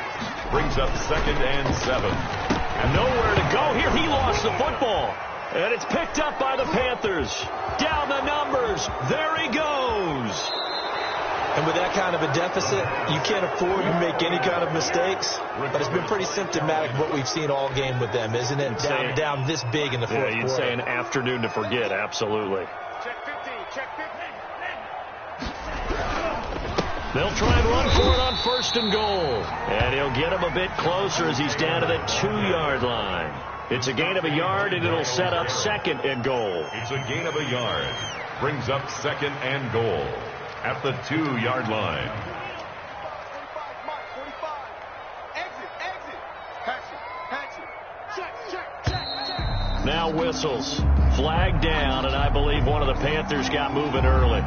Brings up 2nd and 7. And nowhere to go here. He lost the football. And it's picked up by the Panthers. Down the numbers. There he goes. And with that kind of a deficit, you can't afford to make any kind of mistakes. But it's been pretty symptomatic of what we've seen all game with them, isn't it? Down this big in the 4th quarter. Yeah, you'd say an afternoon to forget, absolutely. Check 15, check 15. They'll try and run for it on 1st and goal. And he'll get him a bit closer as he's down to the 2-yard line. It's a gain of a yard, and it'll set up 2nd and goal. It's a gain of a yard. Brings up 2nd and goal at the 2-yard line. 45. Exit. Patch it. Check. Now whistles. Flag down, and I believe one of the Panthers got moving early.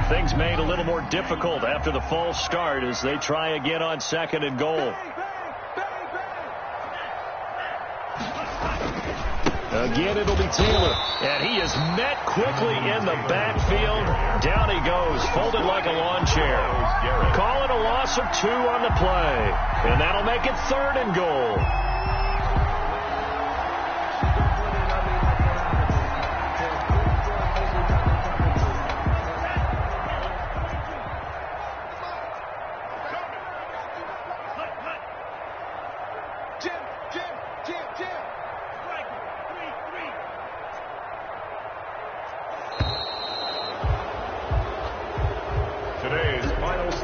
Things made a little more difficult after the false start as they try again on 2nd and goal. Again, it'll be Taylor. And he is met quickly in the backfield. Down he goes, folded like a lawn chair. Call it a loss of 2 on the play. And that'll make it 3rd and goal. Jam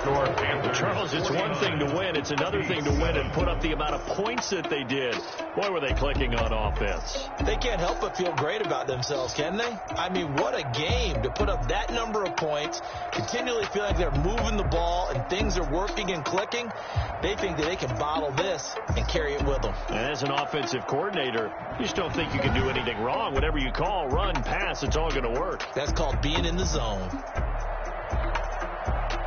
score, Panthers. Charles, it's one thing to win. It's another thing to win and put up the amount of points that they did. Boy, were they clicking on offense. They can't help but feel great about themselves, can they? I mean, what a game to put up that number of points, continually feel like they're moving the ball and things are working and clicking. They think that they can bottle this and carry it with them. And as an offensive coordinator, you just don't think you can do anything wrong. Whatever you call, run, pass, it's all going to work. That's called being in the zone.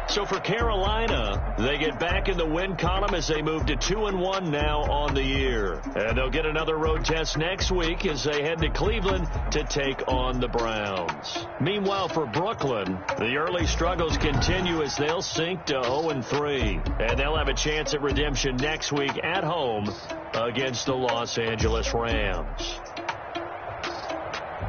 So for Carolina, they get back in the win column as they move to 2-1 now on the year. And they'll get another road test next week as they head to Cleveland to take on the Browns. Meanwhile, for Brooklyn, the early struggles continue as they'll sink to 0-3. And they'll have a chance at redemption next week at home against the Los Angeles Rams.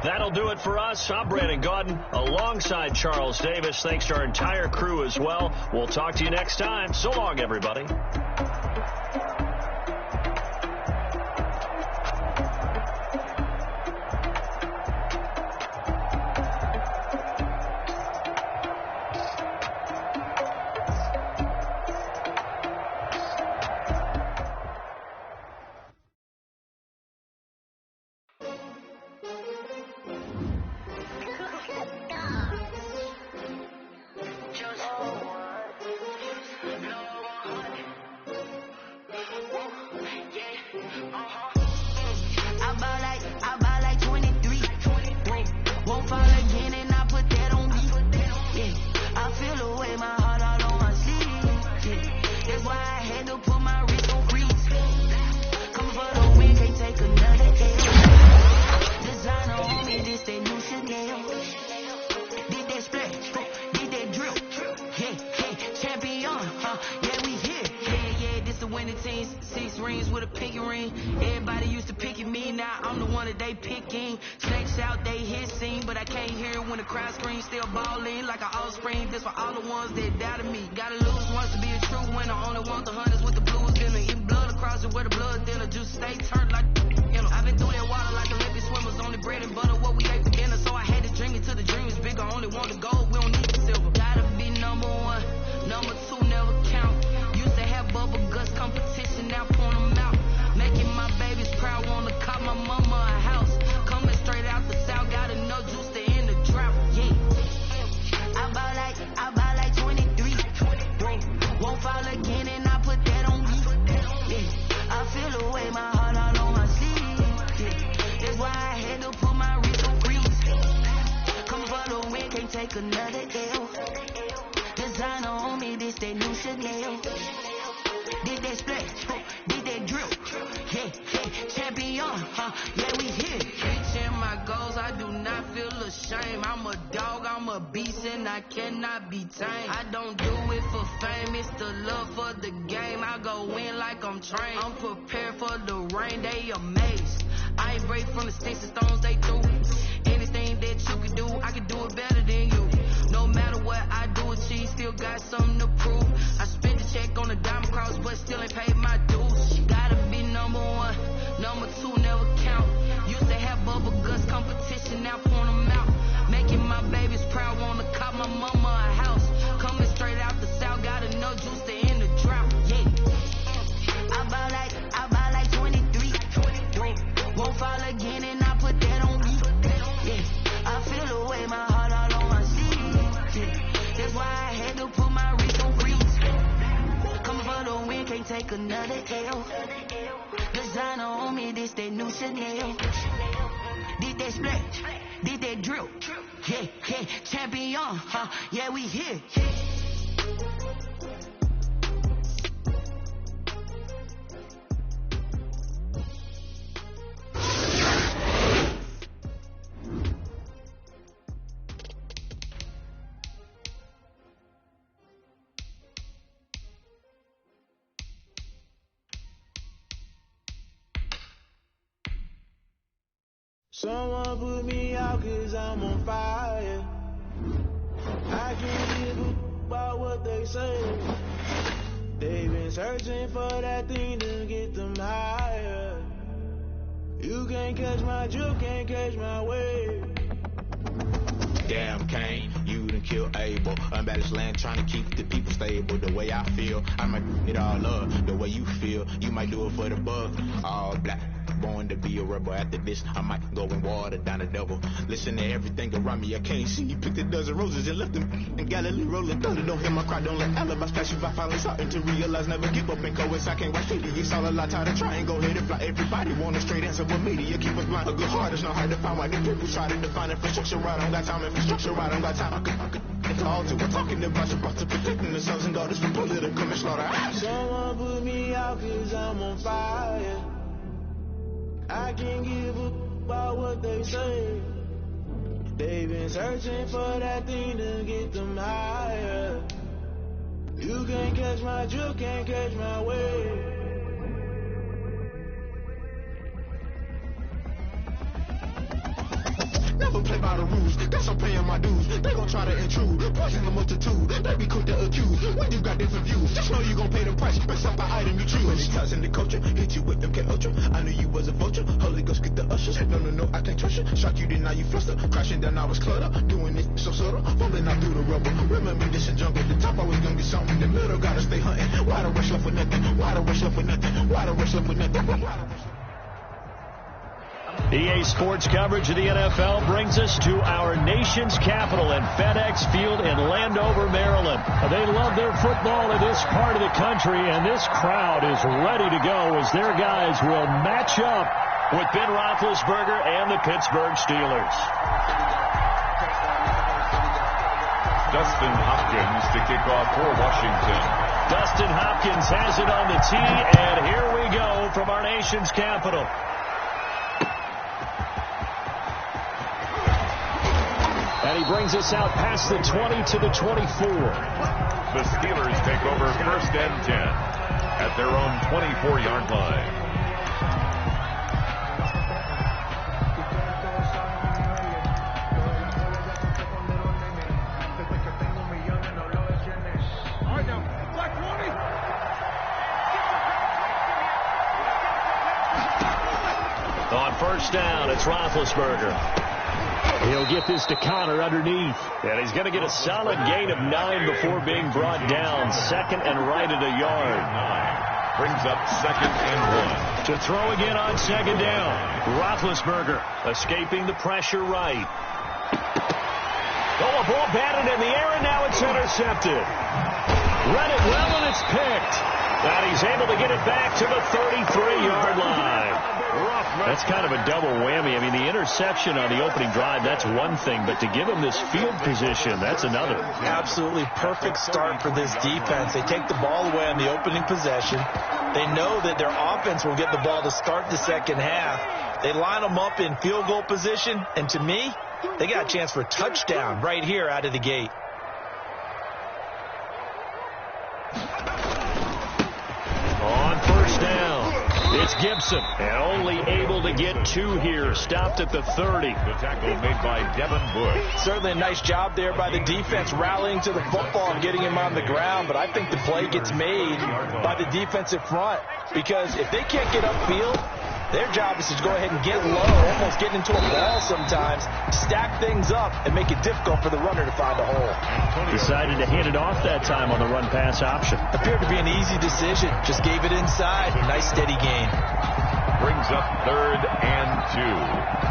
That'll do it for us. I'm Brandon Gaudin alongside Charles Davis. Thanks to our entire crew as well. We'll talk to you next time. So long, everybody. I'm prepared for the rain, they amazed. I ain't break from the sticks and stones they threw. Anything that you can do, I can do it better than you. No matter what I do, achieve, still got something to prove. I spent the check on the diamond cross, but still ain't paid my dues. Gotta be number one, number two never count. Used to have bubble guts competition, now point them out. Making my babies proud, wanna cop my mama a house. Coming straight out the south, got enough juice to end the drought. Yeah. I buy like 23. Won't fall again and I put that on me. Yeah. I feel the way, my heart all on my sleeve. Yeah. That's why I had to put my wrist on freeze. Coming for the win, can't take another L. Designer on me, this that new Chanel. Did that splash, did that drill. Yeah, yeah, champion, yeah, we here. Someone put me out 'cause I'm on fire. I can't give a about what they say. They've been searching for that thing to get them higher. You can't catch my drift, can't catch my wave. Damn, Kane, you and kill Abel. Unbalanced land trying to keep the people stable. The way I feel, I might it all up. The way you feel, you might do it for the buck. All black, born to be a rebel. After this, I might go and water down the devil. Listen to everything around me, I can't see. Picked a dozen roses and left them in Galilee rolling thunder. Don't hear my cry, don't let alibis flash you. I finally starting to realize, never give up and coincide. I can't watch TV, it's all a lot. Tired of trying, go ahead and fly. Everybody want a straight answer with media. Keep us blind, a good heart is not hard to find. Why the people try to define infrastructure right? I don't got time, infrastructure right, I don't got time. I could talk to. We're talking about protecting the sons and daughters from political and slaughter. Someone put me out 'cause I'm on fire. I can't give a about what they say. They've been searching for that thing to get them higher. You can't catch my drift, can't catch my wave. Never play by the rules, guess I'm paying my dues. They gon' try to intrude, poison the multitude. They be quick to accuse, when you got different views. Just know you gon' pay the price, based off the item you choose. When it's cuts in the culture, hit you with MK Ultra. I knew you was a vulture, Holy Ghost get the ushers. No, I can't trust you. Shock you, then now you fluster. Crashing down, I was clutter. Doing it so subtle, falling out through the rubble. Remember this a jungle, the top always gonna be something. In the middle, gotta stay hunting. Why the rush left with nothing? Why the rush left with nothing? Why the rush left with nothing? EA Sports coverage of the NFL brings us to our nation's capital at FedEx Field in Landover, Maryland. They love their football in this part of the country, and this crowd is ready to go as their guys will match up with Ben Roethlisberger and the Pittsburgh Steelers. Dustin Hopkins to kick off for Washington. Dustin Hopkins has it on the tee, and here we go from our nation's capital. And he brings us out past the 20 to the 24. The Steelers take over first and 10 at their own 24-yard line. On first down, it's Roethlisberger. He'll get this to Connor underneath. And he's going to get a solid gain of 9 before being brought down. Second and right at a yard. Brings up second and 1. To throw again on second down. Roethlisberger escaping the pressure right. Oh, a ball batted in the air, and now it's intercepted. Read it well, and it's picked. And he's able to get it back to the 33-yard line. That's kind of a double whammy. I mean, the interception on the opening drive, that's one thing, but to give him this field position, that's another. Absolutely perfect start for this defense. They take the ball away on the opening possession. They know that their offense will get the ball to start the second half. They line them up in field goal position, and to me, they got a chance for a touchdown right here out of the gate. On first down, it's Gibson, and only able to get 2 here, stopped at the 30. The tackle made by Devin Bush. Certainly a nice job there by the defense rallying to the football and getting him on the ground, but I think the play gets made by the defensive front, because if they can't get upfield, their job is to go ahead and get low, almost get into a ball sometimes, stack things up, and make it difficult for the runner to find a hole. Decided to hand it off that time on the run-pass option. Appeared to be an easy decision. Just gave it inside. Nice steady gain. Brings up third and 2.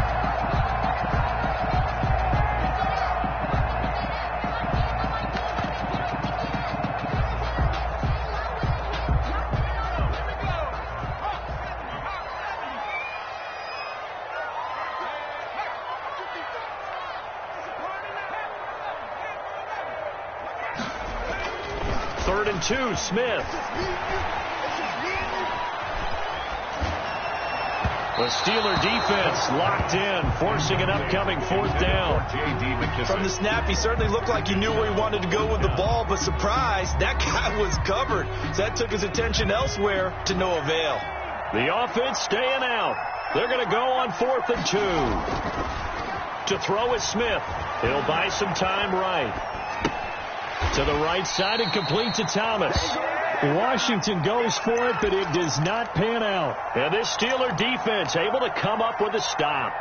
Third and 2, Smith. The Steeler defense locked in, forcing an upcoming fourth down. From the snap, he certainly looked like he knew where he wanted to go with the ball, but surprise, that guy was covered. So that took his attention elsewhere to no avail. The offense staying out. They're going to go on 4th and 2. To throw is Smith. He'll buy some time right. To the right side and complete to Thomas. Washington goes for it, but it does not pan out. And this Steeler defense able to come up with a stop.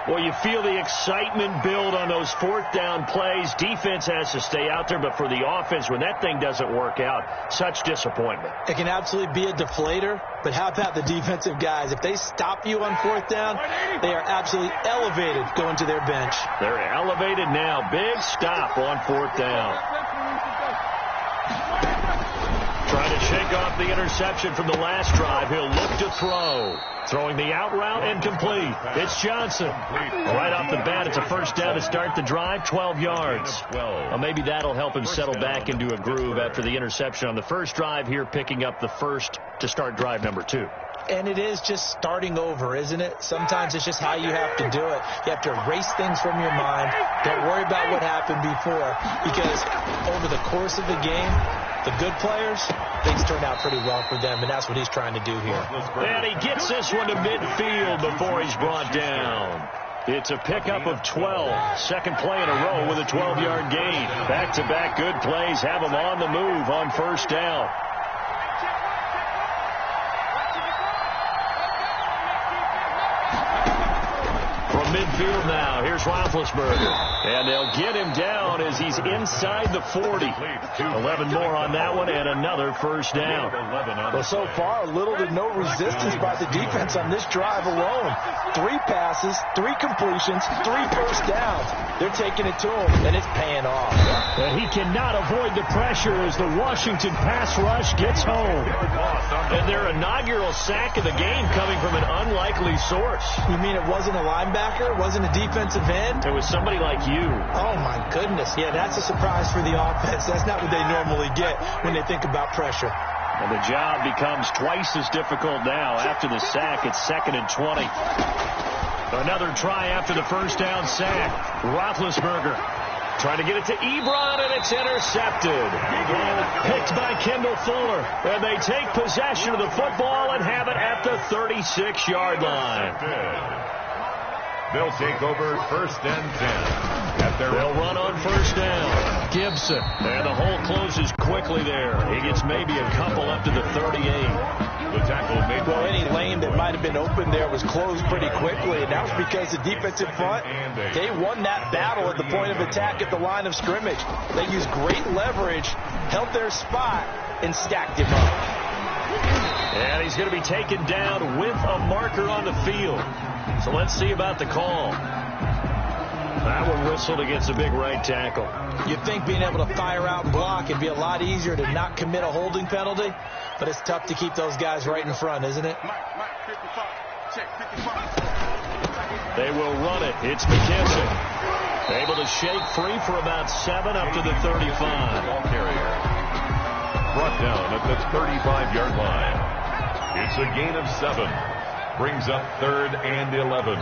Well, you feel the excitement build on those fourth down plays. Defense has to stay out there, but for the offense, when that thing doesn't work out, such disappointment. It can absolutely be a deflator, but how about the defensive guys? If they stop you on fourth down, they are absolutely elevated going to their bench. They're elevated now. Big stop on fourth down. Trying to shake off the interception from the last drive. He'll look to throw. Throwing the out route and complete. It's Johnson. Right off the bat, it's a first down to start the drive, 12 yards. Well, maybe that'll help him settle back into a groove after the interception on the first drive here, picking up the first to start drive number 2. And it is just starting over, isn't it? Sometimes it's just how you have to do it. You have to erase things from your mind. Don't worry about what happened before, because over the course of the game, the good players, things turn out pretty well for them, and that's what he's trying to do here. And he gets this one to midfield before he's brought down. It's a pickup of 12. Second play in a row with a 12-yard gain. Back-to-back good plays have him on the move on first down. Midfield now. Here's Roethlisberger. And they'll get him down as he's inside the 40. 11 more on that one and another first down. Well, so far, little to no resistance by the defense on this drive alone. 3 passes, 3 completions, 3 first downs. They're taking it to him, and it's paying off. And he cannot avoid the pressure as the Washington pass rush gets home. And their inaugural sack of the game coming from an unlikely source. You mean it wasn't a linebacker? It wasn't a defensive end? It was somebody like you. Oh, my goodness. Yeah, that's a surprise for the offense. That's not what they normally get when they think about pressure. And the job becomes twice as difficult now. After the sack, it's 2nd and 20. Another try after the first down sack. Roethlisberger trying to get it to Ebron, and it's intercepted. Picked by Kendall Fuller. And they take possession of the football and have it at the 36-yard line. They'll take over 1st and 10. They'll run on first down. Gibson. And the hole closes quickly there. He gets maybe a couple up to the 38. The tackle made. Well, any lane that might have been open there was closed pretty quickly, and that was because the defensive front, they won that battle at the point of attack at the line of scrimmage. They used great leverage, held their spot, and stacked him up. And he's going to be taken down with a marker on the field. So let's see about the call. That one whistled against a big right tackle. You'd think being able to fire out and block would be a lot easier to not commit a holding penalty, but it's tough to keep those guys right in front, isn't it? They will run it. It's McKissick. Able to shake free for about 7 up to the 35. Ball carrier. Brought down at the 35-yard line. It's a gain of 7. Brings up 3rd and 11.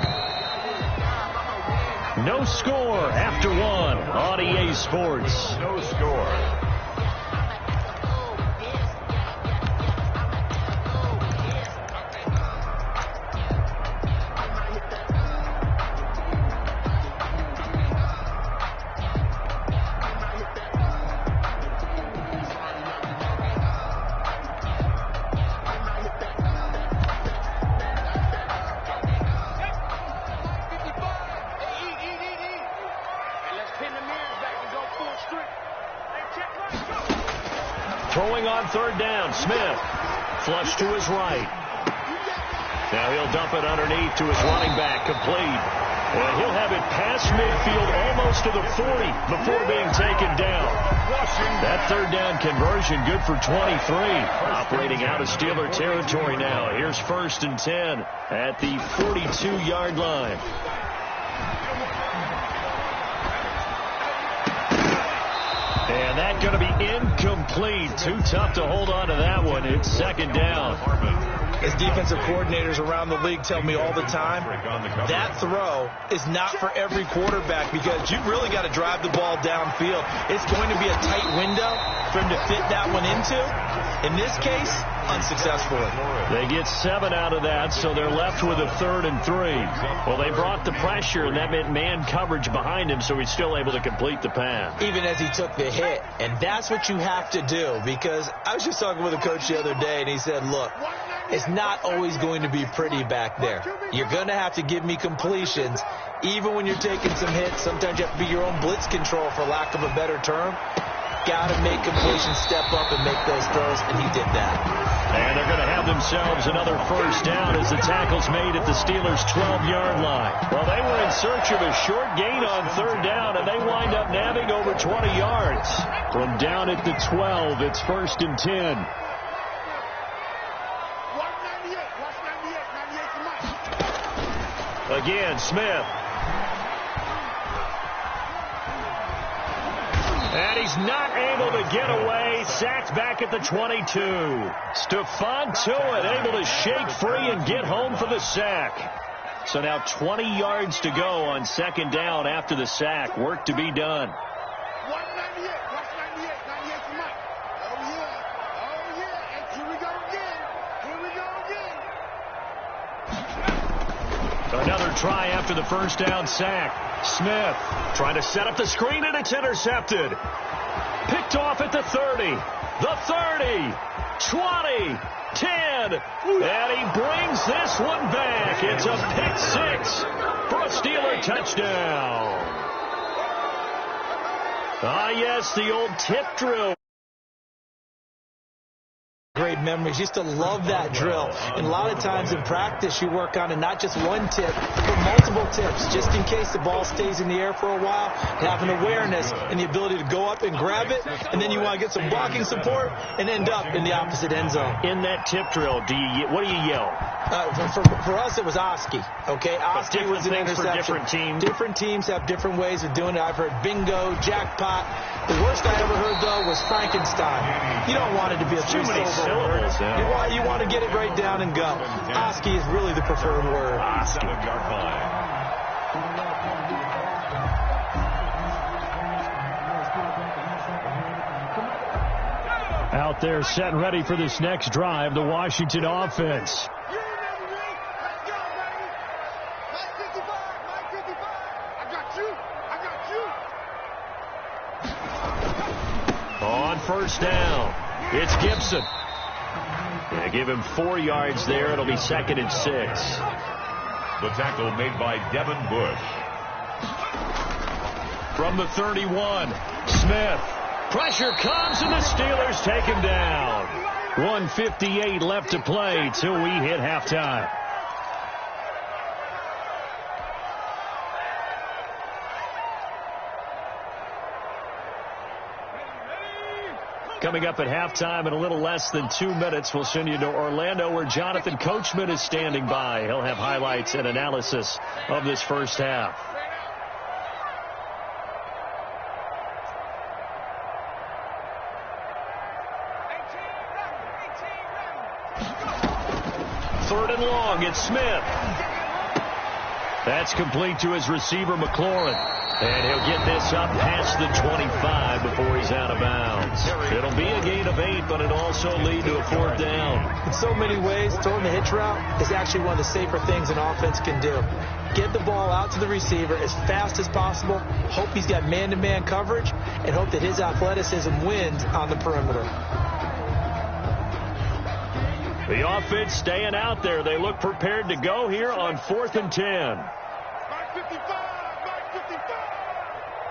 No score after 1 on EA Sports. No score. Throwing on 3rd down, Smith. Flush to his right. Now he'll dump it underneath to his running back, complete. And he'll have it past midfield almost to the 40 before being taken down. That 3rd down conversion good for 23. Operating out of Steeler territory now. Here's 1st and 10 at the 42-yard line. And that's going to be incomplete. Too tough to hold on to that one. It's 2nd down. As defensive coordinators around the league tell me all the time, that throw is not for every quarterback because you really got to drive the ball downfield. It's going to be a tight window for him to fit that one into. In this case, unsuccessfully. They get 7 out of that, so they're left with a 3rd and 3. Well, they brought the pressure, and that meant man coverage behind him, so he's still able to complete the pass. Even as he took the hit. And that's what you have to do, because I was just talking with a coach the other day, and he said, look, it's not always going to be pretty back there. You're going to have to give me completions, Even when you're taking some hits, sometimes you have to be your own blitz control, for lack of a better term. Got to make completion step up and make those throws, and he did that. And they're going to have themselves another first down as the tackle's made at the Steelers' 12-yard line. Well, they were in search of a short gain on third down, and they wind up nabbing over 20 yards. From down at the 12, it's 1st and 10. Again, Smith. And he's not able to get away. Sacked back at the 22. Stephon Tuitt able to shake free and get home for the sack. So now 20 yards to go on 2nd down after the sack. Work to be done. Another try after the first down sack. Smith trying to set up the screen, and it's intercepted. Picked off at the 30, the 30, 20, 10, and he brings this one back. It's a pick 6 for a Steeler touchdown. Ah, yes, the old tip drill. Great memories. Used to love that drill. And a lot of times in practice you work on it, not just one tip, but multiple tips, just in case the ball stays in the air for a while. Have an awareness and the ability to go up and grab it, and then you want to get some blocking support and end up in the opposite end zone. In that tip drill, what do you yell? For us, it was Oski. Okay, Oski was an interception. Different teams. Different teams have different ways of doing it. I've heard bingo, jackpot. The worst I ever heard, though, was Frankenstein. You don't want it to be a three-syllable word. Yeah. You want to get it right down and go. Oski is really the preferred word. Oski. Out there set and ready for this next drive, the Washington offense. On first down, it's Gibson. Yeah, give him 4 yards there. It'll be 2nd and 6. The tackle made by Devin Bush. From the 31, Smith. Pressure comes, and the Steelers take him down. 1:58 left to play till we hit halftime. Coming up at halftime in a little less than 2 minutes, we'll send you to Orlando, where Jonathan Coachman is standing by. He'll have highlights and analysis of this first half. Third and long, it's Smith. That's complete to his receiver, McLaurin. And he'll get this up past the 25 before he's out of bounds. It'll be a gain of 8, but it'll also lead to a 4th down. In so many ways, throwing the hitch route is actually one of the safer things an offense can do. Get the ball out to the receiver as fast as possible, hope he's got man-to-man coverage, and hope that his athleticism wins on the perimeter. The offense staying out there. They look prepared to go here on 4th and 10. Mike 55, Mike 55.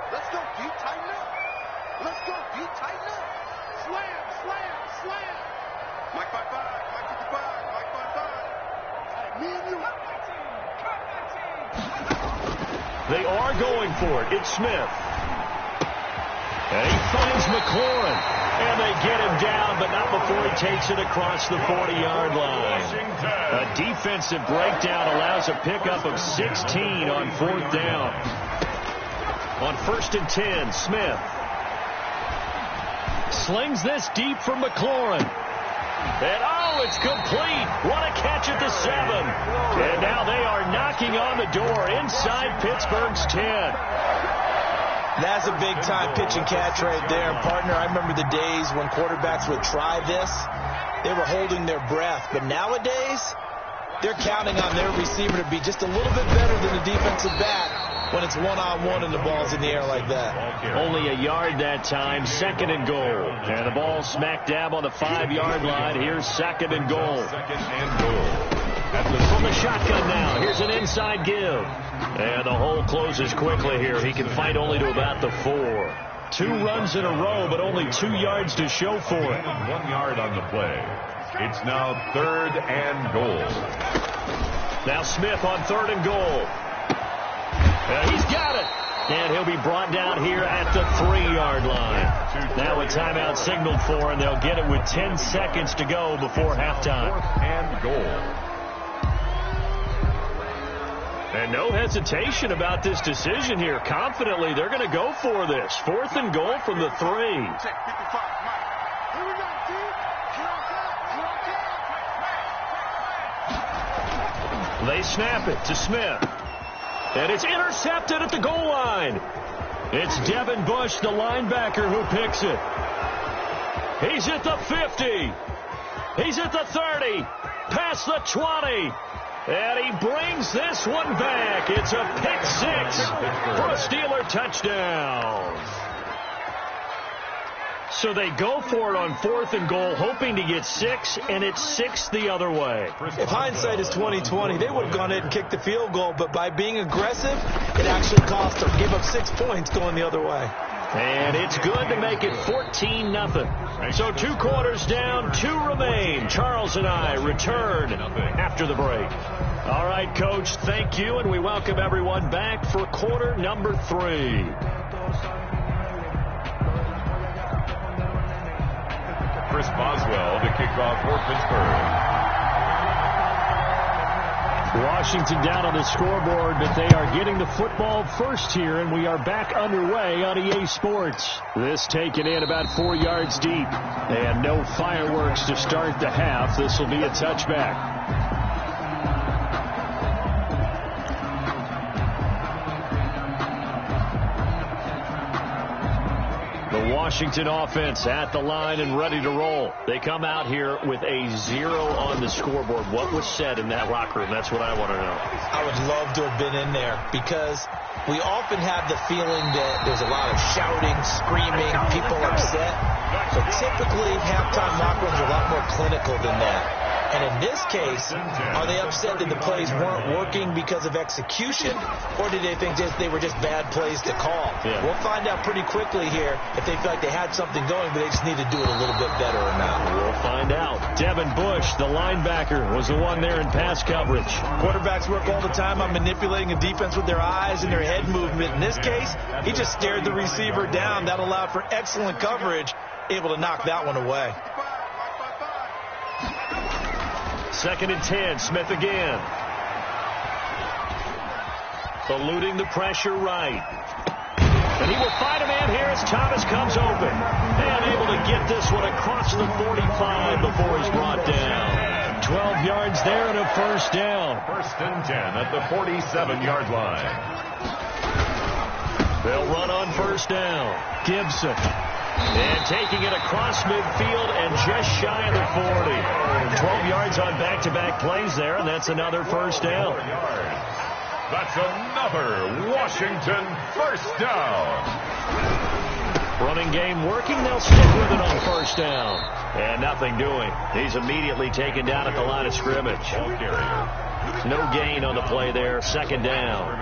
Let's go, deep, tighten up. Let's go, deep, tighten up. Slam, slam, slam. Mike 55, Mike 55, Mike 55. Me and you. They are going for it. It's Smith. And he finds McLaurin. And they get him down, but not before he takes it across the 40-yard line. A defensive breakdown allows a pickup of 16 on 4th down. On 1st and 10, Smith slings this deep from McLaurin. And, oh, it's complete. What a catch at the 7. And now they are knocking on the door inside Pittsburgh's 10. That's a big-time pitch and catch right there, partner. I remember the days when quarterbacks would try this. They were holding their breath. But nowadays, they're counting on their receiver to be just a little bit better than the defensive back when it's one-on-one and the ball's in the air like that. Only a yard that time, 2nd and goal. And the ball smack dab on the 5-yard line. Here's 2nd and goal. 2nd and goal. From the shotgun now, here's an inside give. And the hole closes quickly here. He can fight only to about the 4. 2 runs in a row, but only 2 yards to show for it. 1 yard on the play. It's now 3rd and goal. Now Smith on 3rd and goal. He's got it. And he'll be brought down here at the 3-yard line. Now a timeout signaled for, and they'll get it with 10 seconds to go before halftime. 4th and goal. And no hesitation about this decision here. Confidently, they're going to go for this. 4th and goal from the 3. They snap it to Smith. And it's intercepted at the goal line. It's Devin Bush, the linebacker, who picks it. He's at the 50. He's at the 30. Past the 20. And he brings this one back. It's a pick 6 for a Steeler touchdown. So they go for it on 4th and goal, hoping to get 6, and it's 6 the other way. If hindsight is 20/20, they would have gone in and kicked the field goal, but by being aggressive, it actually cost them. Gave up 6 points going the other way. And it's good to make it 14-0. So 2 quarters down, 2 remain. Charles and I return after the break. All right, Coach, thank you, and we welcome everyone back for quarter number 3. Chris Boswell to kick off for Pittsburgh. Washington down on the scoreboard, but they are getting the football first here, and we are back underway on EA Sports. This taken in about 4 yards deep, and no fireworks to start the half. This will be a touchback. The Washington offense at the line and ready to roll. They come out here with a 0 on the scoreboard. What was said in that locker room? That's what I want to know. I would love to have been in there because we often have the feeling that there's a lot of shouting, screaming, people upset. But typically, halftime locker rooms are a lot more clinical than that. And in this case, are they upset that the plays weren't working because of execution, or did they think they were just bad plays to call? Yeah. We'll find out pretty quickly here if they feel like they had something going, but they just need to do it a little bit better or not. We'll find out. Devin Bush, the linebacker, was the one there in pass coverage. Quarterbacks work all the time on manipulating a defense with their eyes and their head movement. In this case, he just stared the receiver down. That allowed for excellent coverage, able to knock that one away. 2nd and 10, Smith again. Eluding the pressure right. And he will find a man here as Thomas comes open. And able to get this one across the 45 before he's brought down. 12 yards there and a first down. 1st and 10 at the 47-yard line. They'll run on first down. Gibson. And taking it across midfield and just shy of the 40. 12 yards on back-to-back plays there, and that's another first down. That's another Washington first down. Running game working. They'll stick with it on first down. And nothing doing. He's immediately taken down at the line of scrimmage. No gain on the play there. 2nd down.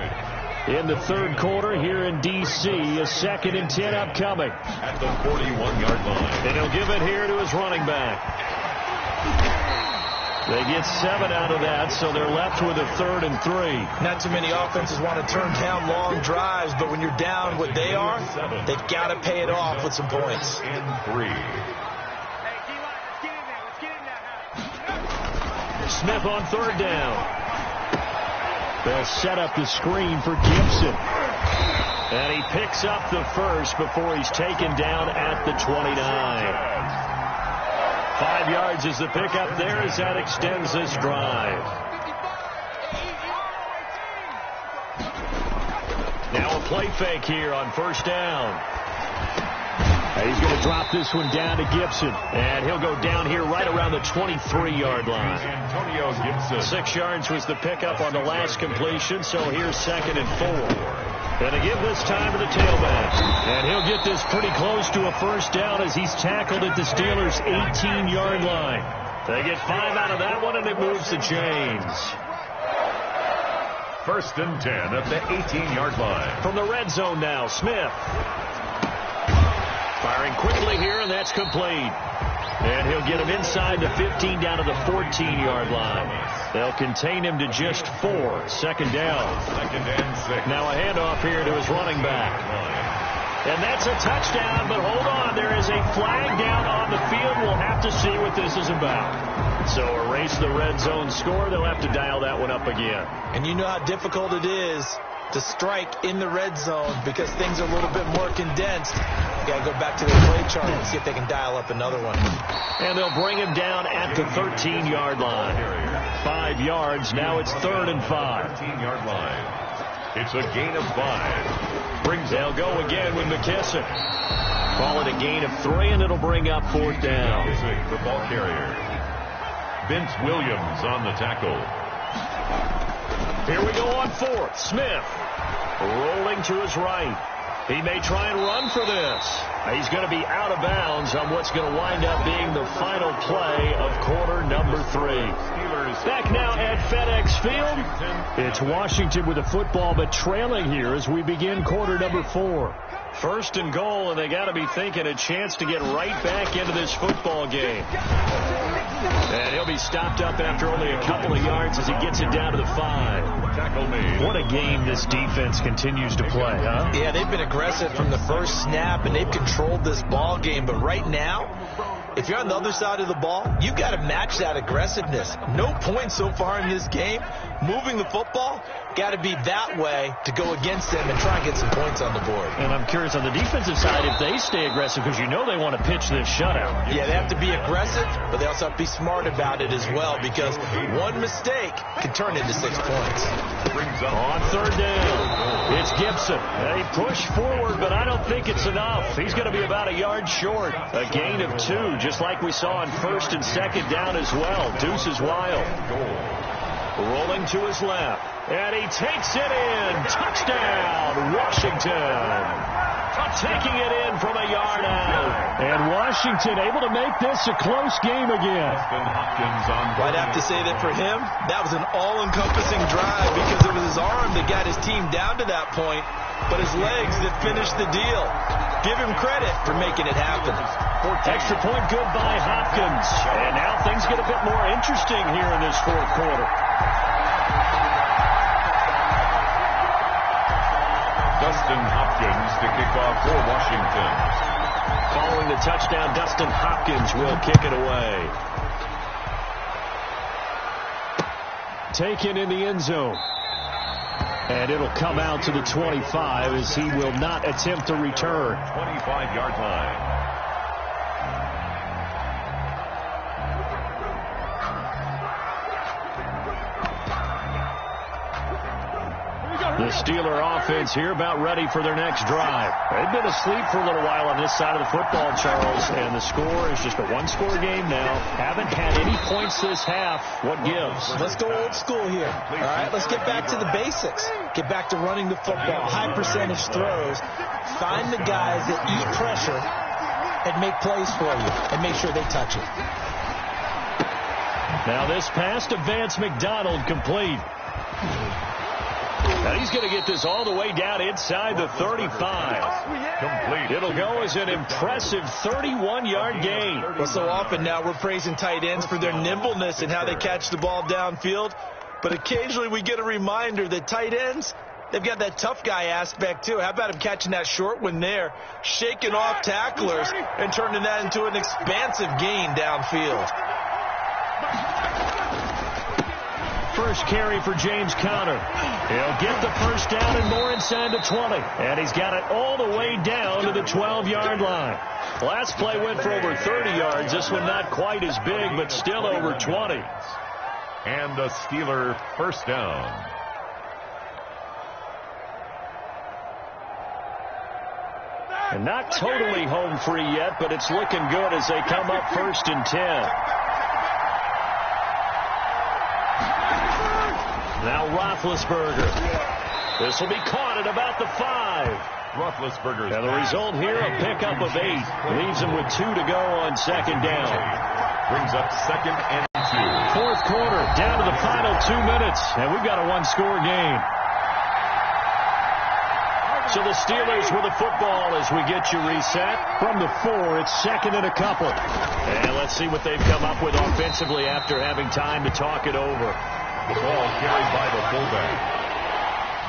In the 3rd quarter here in D.C., a 2nd and 10 upcoming. At the 41-yard line. And he'll give it here to his running back. They get 7 out of that, so they're left with a 3rd and 3. Not too many offenses want to turn down long drives, but when you're down what they are, they've got to pay it off with some points. And 3. Smith on 3rd down. They'll set up the screen for Gibson. And he picks up the first before he's taken down at the 29. 5 yards is the pickup there as that extends this drive. Now a play fake here on first down. He's going to drop this one down to Gibson. And he'll go down here right around the 23-yard line. Antonio Gibson. 6 yards was the pickup on the last completion, so here's 2nd and 4. And to give this time to the tailback. And he'll get this pretty close to a first down as he's tackled at the Steelers' 18-yard line. They get 5 out of that one, and it moves the chains. 1st and 10 at the 18-yard line. From the red zone now, Smith. Firing quickly here, and that's complete. And he'll get him inside the 15 down to the 14-yard line. They'll contain him to just 4. 2nd down. 2nd and 6. Now a handoff here to his running back. And that's a touchdown, but hold on. There is a flag down on the field. We'll have to see what this is about. So erase the red zone score. They'll have to dial that one up again. And you know how difficult it is to strike in the red zone because things are a little bit more condensed. You got to go back to the play chart and see if they can dial up another one. And they'll bring him down at the 13-yard line. 5 yards. Now it's 3rd and 5. 13-yard line. It's a gain of 5. They'll go again with McKissick. Call it a gain of 3, and it'll bring up 4th down. McKissick, the ball carrier. Vince Williams on the tackle. Here we go on 4th. Smith rolling to his right. He may try and run for this. He's going to be out of bounds on what's going to wind up being the final play of quarter number 3. Back now at FedEx Field. It's Washington with the football, but trailing here as we begin quarter number 4. 1st and goal, and they got to be thinking a chance to get right back into this football game. And he'll be stopped up after only a couple of yards as he gets it down to the 5. Tackle made. What a game this defense continues to play, huh? Yeah, they've been aggressive from the first snap, and they've controlled this ball game. But right now, if you're on the other side of the ball, you've got to match that aggressiveness. No points so far in this game. Moving the football, got to be that way to go against them and try and get some points on the board. And I'm curious on the defensive side if they stay aggressive because you know they want to pitch this shutout. Yeah, they have to be aggressive, but they also have to be smart about it as well because one mistake can turn into 6 points. On 3rd down, it's Gibson. They push forward, but I don't think it's enough. He's going to be about a yard short. A gain of 2, just like we saw on 1st and 2nd down as well. Deuce is wild. Rolling to his left, and he takes it in. Touchdown, Washington. Taking it in from a yard out. And Washington able to make this a close game again. I'd have to say that for him, that was an all-encompassing drive because it was his arm that got his team down to that point, but his legs that finished the deal. Give him credit for making it happen. Extra point good by Hopkins. And now things get a bit more interesting here in this 4th quarter. Dustin Hopkins to kick off for Washington. Following the touchdown, Dustin Hopkins will kick it away. Taken in the end zone. And it'll come out to the 25 as he will not attempt to return. 25-yard line. The Steeler offense here about ready for their next drive. They've been asleep for a little while on this side of the football, Charles, and the score is just a 1-score game now. Haven't had any points this half. What gives? Let's go old school here. All right, let's get back to the basics. Get back to running the football, high percentage throws. Find the guys that eat pressure and make plays for you and make sure they touch it. Now this pass to Vance McDonald complete. Now he's going to get this all the way down inside the 35. Complete. It'll go as an impressive 31-yard gain. Well, so often now we're praising tight ends for their nimbleness and how they catch the ball downfield. But occasionally we get a reminder that tight ends, they've got that tough guy aspect too. How about him catching that short one there, shaking off tacklers, and turning that into an expansive gain downfield. First carry for James Conner. He'll get the first down and more inside the 20. And he's got it all the way down to the 12-yard line. Last play went for over 30 yards. This one not quite as big, but still over 20. And a Steeler first down. And not totally home free yet, but it's looking good as they come up 1st and 10. Now Roethlisberger. This will be caught at about the 5. Roethlisberger's And the result here, a pickup of 8. Leaves him with 2 to go on second down. Brings up 2nd and 2. Fourth quarter, down to the final 2 minutes, and we've got a one-score game. So the Steelers with the football as we get you reset. From the 4, it's 2nd and a couple. And let's see what they've come up with offensively after having time to talk it over. The ball carried by the fullback.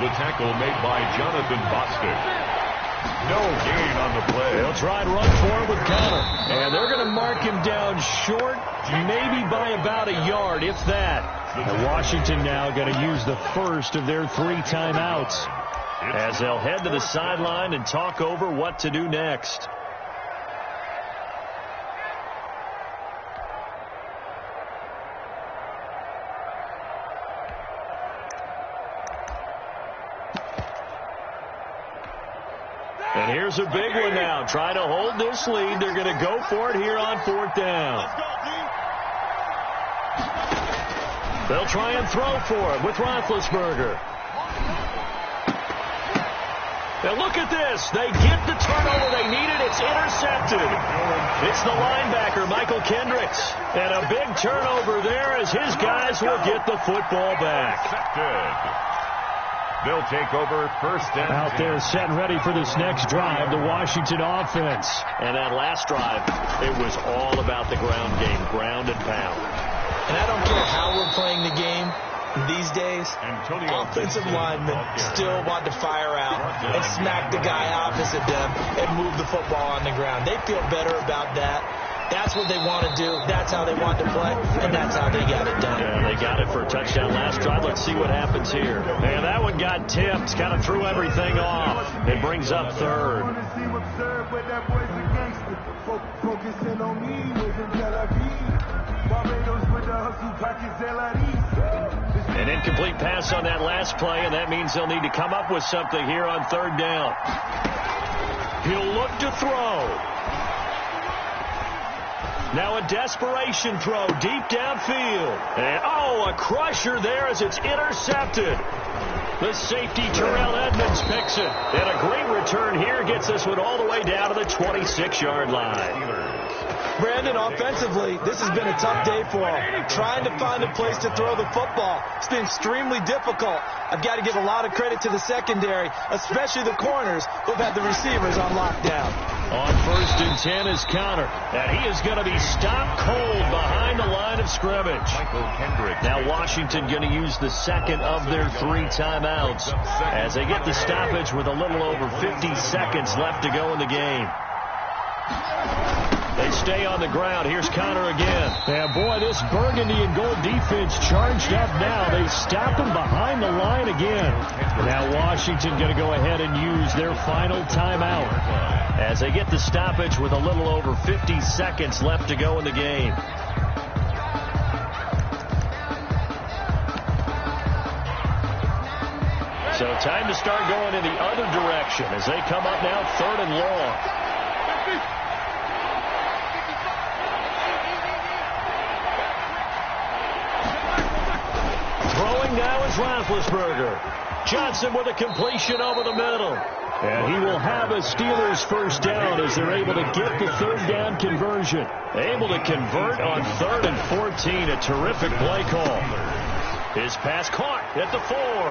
The tackle made by Jonathan Bostic. No gain on the play. They'll try and run for it with Connor. And they're going to mark him down short, maybe by about a yard, if that. And Washington now going to use the first of their 3 timeouts, as they'll head to the sideline and talk over what to do next. And here's a big one now. Trying to hold this lead. They're going to go for it here on 4th down. They'll try and throw for it with Roethlisberger. Now look at this. They get the turnover they needed. It's intercepted. It's the linebacker, Michael Kendricks. And a big turnover there as his guys will get the football back. They'll take over 1st and 10. Out there set and ready for this next drive, the Washington offense. And that last drive, it was all about the ground game, ground and pound. And I don't care how we're playing the game these days, offensive linemen still want to fire out and smack the guy opposite them and move the football on the ground. They feel better about that. That's what they want to do. That's how they want to play, and that's how they got it done. Yeah, they got it for a touchdown last drive. Let's see what happens here. And that one got tipped, kind of threw everything off. It brings up 3rd. An incomplete pass on that last play, and that means they'll need to come up with something here on 3rd down. He'll look to throw. Now a desperation throw deep downfield. And, a crusher there as it's intercepted. The safety, Terrell Edmonds, picks it. And a great return here gets this one all the way down to the 26-yard line. Brandon, offensively, this has been a tough day for him. Trying to find a place to throw the football. It's been extremely difficult. I've got to give a lot of credit to the secondary, especially the corners who've had the receivers on lockdown. On 1st and 10 is Connor. And he is going to be stopped cold behind the line of scrimmage. Now Washington going to use the 2nd of their 3 timeouts as they get the stoppage with a little over 50 seconds left to go in the game. They stay on the ground. Here's Connor again. And boy, this burgundy and gold defense charged up now. They stop him behind the line again. Now Washington going to go ahead and use their final timeout as they get the stoppage with a little over 50 seconds left to go in the game. So time to start going in the other direction as they come up now 3rd and long. Now is Roethlisberger. Johnson with a completion over the middle. And he will have a Steelers 1st down as they're able to get the 3rd down conversion. Able to convert on 3rd and 14. A terrific play call. His pass caught at the 4.